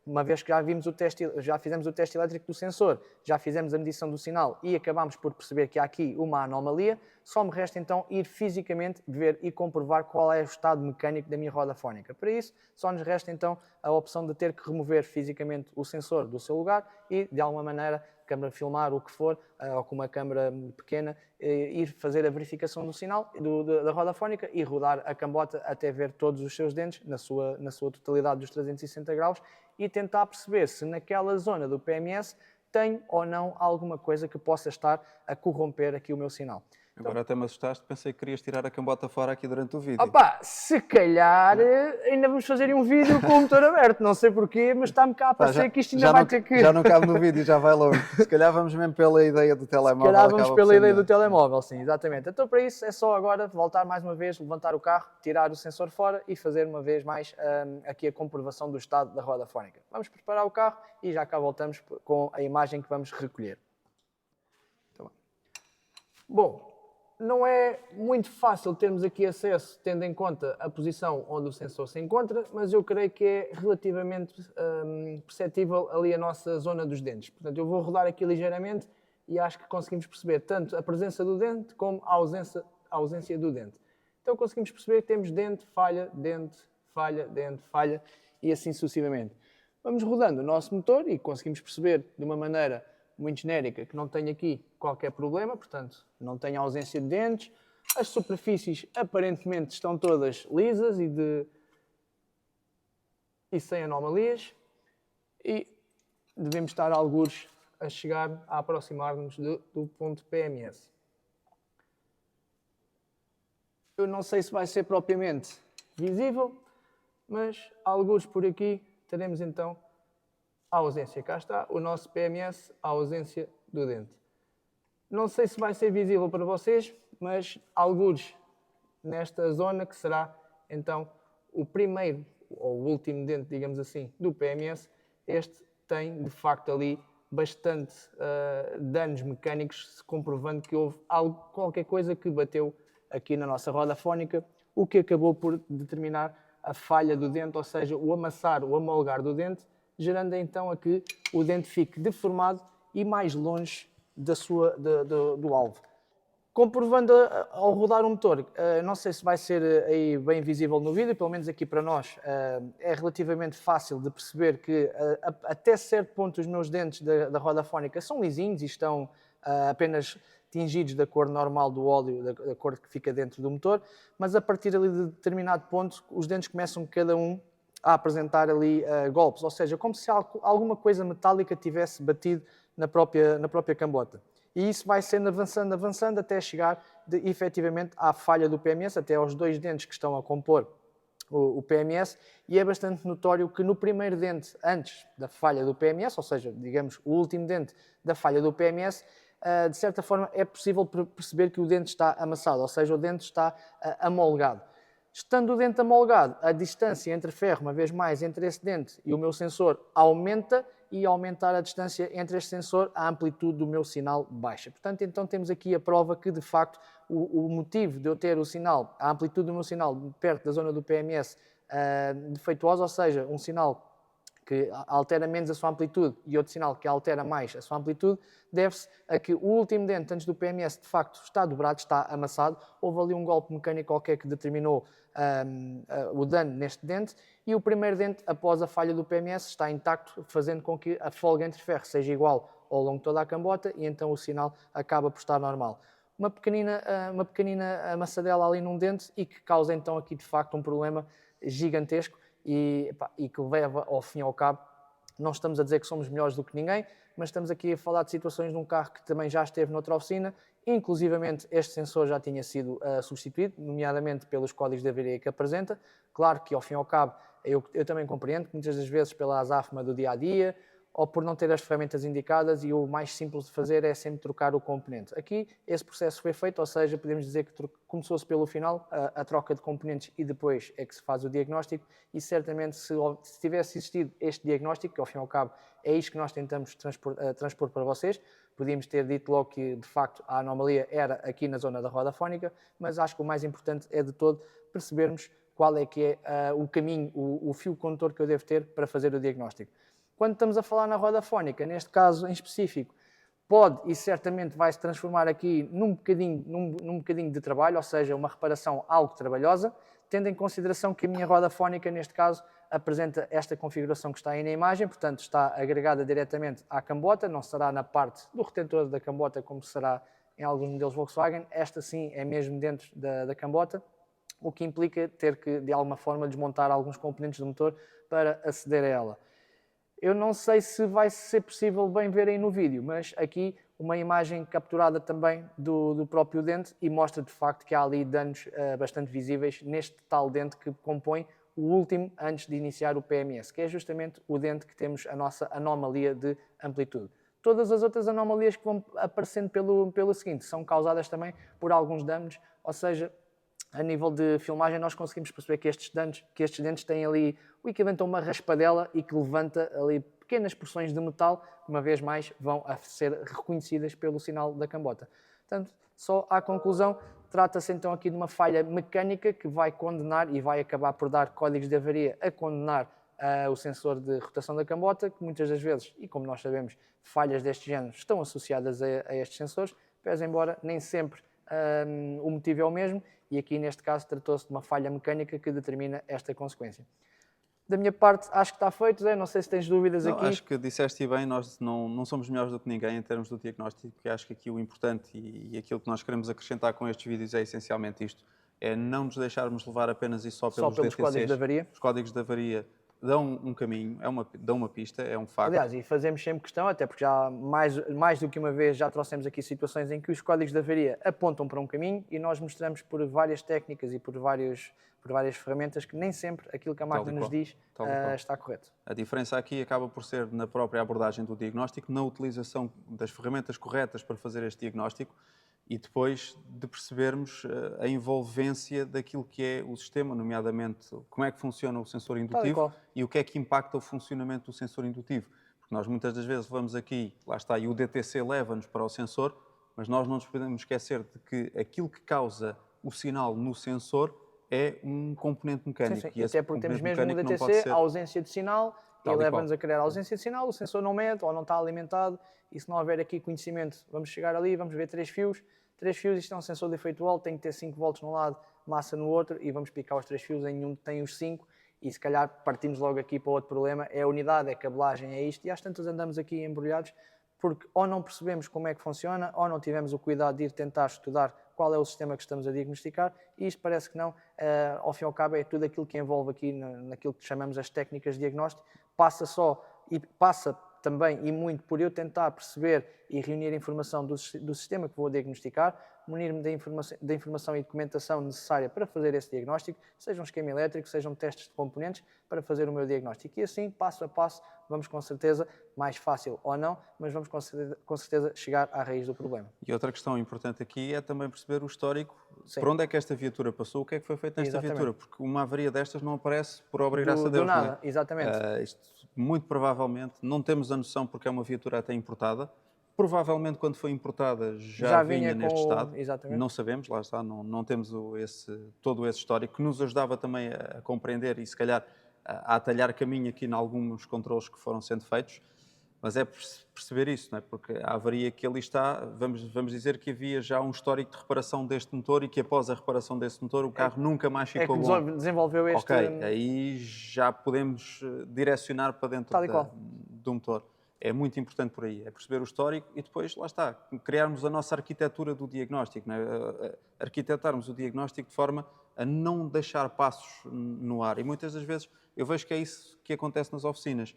uma vez que já fizemos o teste elétrico do sensor, já fizemos a medição do sinal e acabamos por perceber que há aqui uma anomalia, só me resta então ir fisicamente ver e comprovar qual é o estado mecânico da minha roda fónica. Para isso, só nos resta então a opção de ter que remover fisicamente o sensor do seu lugar e, de alguma maneira, câmara filmar, o que for, ou com uma câmara pequena, ir fazer a verificação do sinal da roda fónica e rodar a cambota até ver todos os seus dentes na sua totalidade dos 360 graus e tentar perceber se naquela zona do PMS tem ou não alguma coisa que possa estar a corromper aqui o meu sinal. Agora até me assustaste, pensei que querias tirar a cambota fora aqui durante o vídeo. Opa, se calhar ainda vamos fazer um vídeo com o motor aberto, não sei porquê, mas está-me cá a parecer que isto ainda vai ter que... Já não cabe no vídeo, já vai logo. Se calhar vamos mesmo pela ideia do telemóvel. Se calhar vamos pela ideia do telemóvel, sim, exatamente. Então para isso é só agora voltar mais uma vez, levantar o carro, tirar o sensor fora e fazer uma vez mais aqui a comprovação do estado da roda fónica. Vamos preparar o carro e já cá voltamos com a imagem que vamos recolher. Então, bom, não é muito fácil termos aqui acesso, tendo em conta a posição onde o sensor se encontra, mas eu creio que é relativamente perceptível ali a nossa zona dos dentes. Portanto, eu vou rodar aqui ligeiramente e acho que conseguimos perceber tanto a presença do dente como a ausência do dente. Então conseguimos perceber que temos dente, falha, e assim sucessivamente. Vamos rodando o nosso motor e conseguimos perceber de uma maneira muito genérica que não tem aqui qualquer problema, portanto não tem ausência de dentes. As superfícies aparentemente estão todas lisas e sem anomalias, e devemos estar algures a chegar a aproximar-nos do ponto PMS. Eu não sei se vai ser propriamente visível, mas algures por aqui teremos então a ausência. Cá está o nosso PMS, a ausência do dente. Não sei se vai ser visível para vocês, mas algures nesta zona que será então o primeiro ou o último dente, digamos assim, do PMS, este tem de facto ali bastante danos mecânicos, se comprovando que houve qualquer coisa que bateu aqui na nossa roda fónica, o que acabou por determinar a falha do dente, ou seja, o amassar, o amolgar do dente, gerando então a que o dente fique deformado e mais longe do alvo. Comprovando ao rodar o motor, não sei se vai ser aí bem visível no vídeo, pelo menos aqui para nós é relativamente fácil de perceber que até certo ponto os meus dentes da roda fónica são lisinhos e estão apenas tingidos da cor normal do óleo, da cor que fica dentro do motor, mas a partir ali de determinado ponto os dentes começam cada um a apresentar ali golpes, ou seja, como se alguma coisa metálica tivesse batido na própria cambota. E isso vai sendo avançando até chegar efetivamente à falha do PMS, até aos dois dentes que estão a compor o PMS, e é bastante notório que no primeiro dente, antes da falha do PMS, ou seja, digamos, o último dente da falha do PMS, de certa forma é possível perceber que o dente está amassado, ou seja, o dente está amolgado. Estando o dente amolgado, a distância entre ferro, uma vez mais, entre esse dente e o meu sensor aumenta, e aumentar a distância entre este sensor, a amplitude do meu sinal baixa. Portanto, então temos aqui a prova que, de facto, o motivo de eu ter o sinal, a amplitude do meu sinal perto da zona do PMS defeituosa, ou seja, um sinal que altera menos a sua amplitude e outro sinal que altera mais a sua amplitude, deve-se a que o último dente antes do PMS de facto está dobrado, está amassado, houve ali um golpe mecânico qualquer que determinou o dano neste dente, e o primeiro dente após a falha do PMS está intacto, fazendo com que a folga entre ferros seja igual ao longo de toda a cambota, e então o sinal acaba por estar normal. Uma pequenina amassadela ali num dente e que causa então aqui de facto um problema gigantesco, e que leva ao fim e ao cabo, não estamos a dizer que somos melhores do que ninguém, mas estamos aqui a falar de situações de um carro que também já esteve noutra oficina, inclusivamente este sensor já tinha sido substituído, nomeadamente pelos códigos de avaria que apresenta. Claro que ao fim e ao cabo eu também compreendo que muitas das vezes pela azáfama do dia-a-dia, ou por não ter as ferramentas indicadas, e o mais simples de fazer é sempre trocar o componente. Aqui esse processo foi feito, ou seja, podemos dizer que começou-se pelo final, a troca de componentes, e depois é que se faz o diagnóstico, e certamente se tivesse existido este diagnóstico, que ao fim e ao cabo é isto que nós tentamos transpor para vocês, podíamos ter dito logo que de facto a anomalia era aqui na zona da roda fónica, mas acho que o mais importante é de todo percebermos qual é que é o caminho, o fio condutor que eu devo ter para fazer o diagnóstico. Quando estamos a falar na roda fónica, neste caso em específico, pode e certamente vai se transformar aqui num bocadinho de trabalho, ou seja, uma reparação algo trabalhosa, tendo em consideração que a minha roda fónica, neste caso, apresenta esta configuração que está aí na imagem, portanto está agregada diretamente à cambota, não será na parte do retentor da cambota como será em alguns modelos Volkswagen, esta sim é mesmo dentro da cambota, o que implica ter que, de alguma forma, desmontar alguns componentes do motor para aceder a ela. Eu não sei se vai ser possível bem ver aí no vídeo, mas aqui uma imagem capturada também do próprio dente, e mostra de facto que há ali danos bastante visíveis neste tal dente que compõe o último antes de iniciar o PMS, que é justamente o dente que temos a nossa anomalia de amplitude. Todas as outras anomalias que vão aparecendo pelo seguinte são causadas também por alguns danos, ou seja, a nível de filmagem nós conseguimos perceber que estes dentes têm ali o equivalente a uma raspadela e que levanta ali pequenas porções de metal, que uma vez mais vão a ser reconhecidas pelo sinal da cambota. Portanto, só à conclusão, trata-se então aqui de uma falha mecânica que vai condenar e vai acabar por dar códigos de avaria a condenar o sensor de rotação da cambota, que muitas das vezes, e como nós sabemos, falhas deste género estão associadas a estes sensores, pese embora nem sempre o motivo é o mesmo e aqui neste caso tratou-se de uma falha mecânica que determina esta consequência. Da minha parte, acho que está feito, Zé. Não sei se tens dúvidas Não, aqui. acho que disseste bem, nós não somos melhores do que ninguém em termos do diagnóstico, e acho que aqui o importante e aquilo que nós queremos acrescentar com estes vídeos é essencialmente isto, é não nos deixarmos levar apenas e só pelos pelos códigos DTCs. de avaria. Os códigos de avaria dão um caminho, dão uma pista, é um facto. Aliás, e fazemos sempre questão, até porque já mais do que uma vez já trouxemos aqui situações em que os códigos de avaria apontam para um caminho e nós mostramos por várias técnicas e por várias ferramentas que nem sempre aquilo que a máquina nos diz está correto. A diferença aqui acaba por ser na própria abordagem do diagnóstico, na utilização das ferramentas corretas para fazer este diagnóstico e depois de percebermos a envolvência daquilo que é o sistema, nomeadamente como é que funciona o sensor indutivo e o que é que impacta o funcionamento do sensor indutivo. Porque nós muitas das vezes levamos aqui, lá está, e o DTC leva-nos para o sensor, mas nós não nos podemos esquecer de que aquilo que causa o sinal no sensor é um componente mecânico. Sim. E até porque temos mesmo no DTC a ausência de sinal, e leva-nos a criar a ausência de sinal, o sensor não mete ou não está alimentado, e se não houver aqui conhecimento, vamos chegar ali, vamos ver 3 fios, isto é um sensor de efeito Hall, tem que ter 5 volts num lado, massa no outro, e vamos picar os 3 fios, em um tem os 5, e se calhar partimos logo aqui para outro problema, é a unidade, é a cabelagem, é isto, e às tantas andamos aqui embrulhados, porque ou não percebemos como é que funciona, ou não tivemos o cuidado de ir tentar estudar qual é o sistema que estamos a diagnosticar, e isto parece que não, ao fim e ao cabo é tudo aquilo que envolve aqui naquilo que chamamos as técnicas de diagnóstico, passa também e muito por eu tentar perceber e reunir a informação do sistema que vou diagnosticar, munir-me da informação e documentação necessária para fazer esse diagnóstico, seja um esquema elétrico, sejam testes de componentes, para fazer o meu diagnóstico. E assim, passo a passo, vamos com certeza, mais fácil ou não, mas vamos com certeza chegar à raiz do problema. E outra questão importante aqui é também perceber o histórico, por onde é que esta viatura passou, o que é que foi feito nesta viatura, porque uma avaria destas não aparece por obra e graça a Deus. Do nada, não é? exatamente. Isto, muito provavelmente, não temos a noção porque é uma viatura até importada. Provavelmente, quando foi importada, já vinha neste estado. Exatamente. Não sabemos, lá está, não temos todo esse histórico, que nos ajudava também a compreender e, se calhar, a atalhar caminho aqui em alguns controles que foram sendo feitos. Mas é perceber isso, não é? Porque a avaria que ali está, vamos dizer que havia já um histórico de reparação deste motor e que após a reparação desse motor o carro nunca mais ficou bom. Desenvolveu este... Ok, aí já podemos direcionar para dentro do motor. É muito importante por aí, é perceber o histórico e depois, lá está, criarmos a nossa arquitetura do diagnóstico, não é? Arquitetarmos o diagnóstico de forma a não deixar passos no ar. E muitas das vezes eu vejo que é isso que acontece nas oficinas.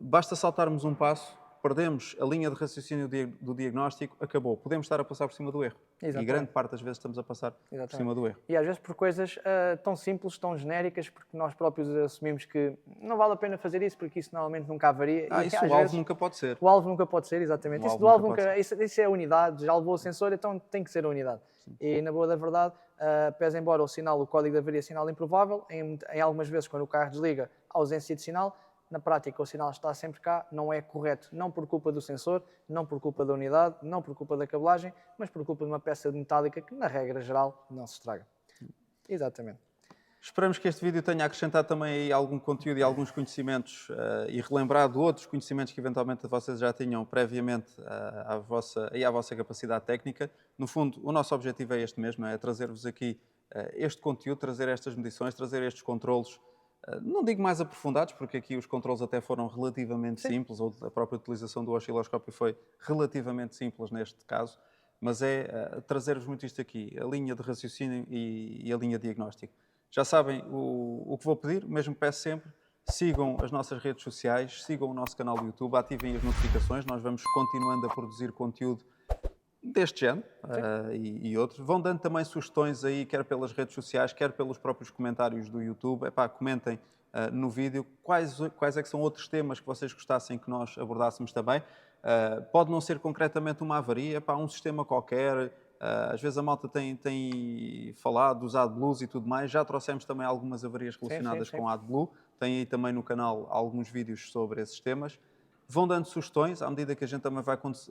Basta saltarmos um passo, perdemos a linha de raciocínio do diagnóstico, acabou. Podemos estar a passar por cima do erro. Exatamente. E grande parte das vezes estamos a passar por cima do erro. E às vezes por coisas tão simples, tão genéricas, porque nós próprios assumimos que não vale a pena fazer isso, porque isso normalmente nunca haveria. Isso o alvo nunca pode ser. O alvo nunca pode ser, exatamente. Isso é a unidade, já levou o sensor, então tem que ser a unidade. Sim. E na boa da verdade, pese embora o código de avaria é sinal improvável, em algumas vezes quando o carro desliga, a ausência de sinal, na prática o sinal está sempre cá, não é correto, não por culpa do sensor, não por culpa da unidade, não por culpa da cabelagem, mas por culpa de uma peça metálica que, na regra geral, não se estraga. Exatamente. Esperamos que este vídeo tenha acrescentado também aí algum conteúdo e alguns conhecimentos e relembrado outros conhecimentos que eventualmente vocês já tinham previamente à vossa capacidade técnica. No fundo, o nosso objetivo é este mesmo, é trazer-vos aqui este conteúdo, trazer estas medições, trazer estes controlos. Não digo mais aprofundados, porque aqui os controles até foram relativamente simples, ou a própria utilização do osciloscópio foi relativamente simples neste caso, mas é trazer-vos muito isto aqui, a linha de raciocínio e a linha de diagnóstico. Já sabem o que vou pedir, mesmo peço sempre, sigam as nossas redes sociais, sigam o nosso canal do YouTube, ativem as notificações, nós vamos continuando a produzir conteúdo deste género e outros. Vão dando também sugestões aí, quer pelas redes sociais, quer pelos próprios comentários do YouTube. Comentem no vídeo quais é que são outros temas que vocês gostassem que nós abordássemos também. Pode não ser concretamente uma avaria, um sistema qualquer. Às vezes a malta tem falado dos AdBlues e tudo mais. Já trouxemos também algumas avarias relacionadas com AdBlue. Tem aí também no canal alguns vídeos sobre esses temas. Vão dando sugestões, à medida que a gente também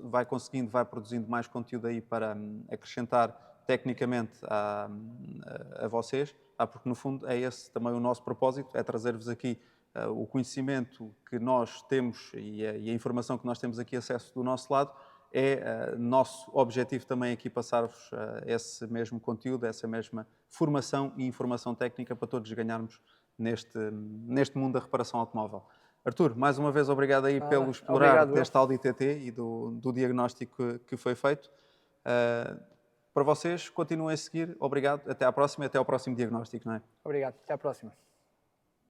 vai conseguindo, vai produzindo mais conteúdo aí para acrescentar tecnicamente a vocês, porque no fundo é esse também o nosso propósito, é trazer-vos aqui o conhecimento que nós temos e a informação que nós temos aqui acesso do nosso lado é nosso objetivo também aqui passar-vos esse mesmo conteúdo, essa mesma formação e informação técnica para todos ganharmos neste mundo da reparação automóvel. Artur, mais uma vez obrigado aí pelo explorar deste Audi TT e do diagnóstico que foi feito. Para vocês, continuem a seguir. Obrigado. Até à próxima e até ao próximo diagnóstico. Não é? Obrigado. Até à próxima.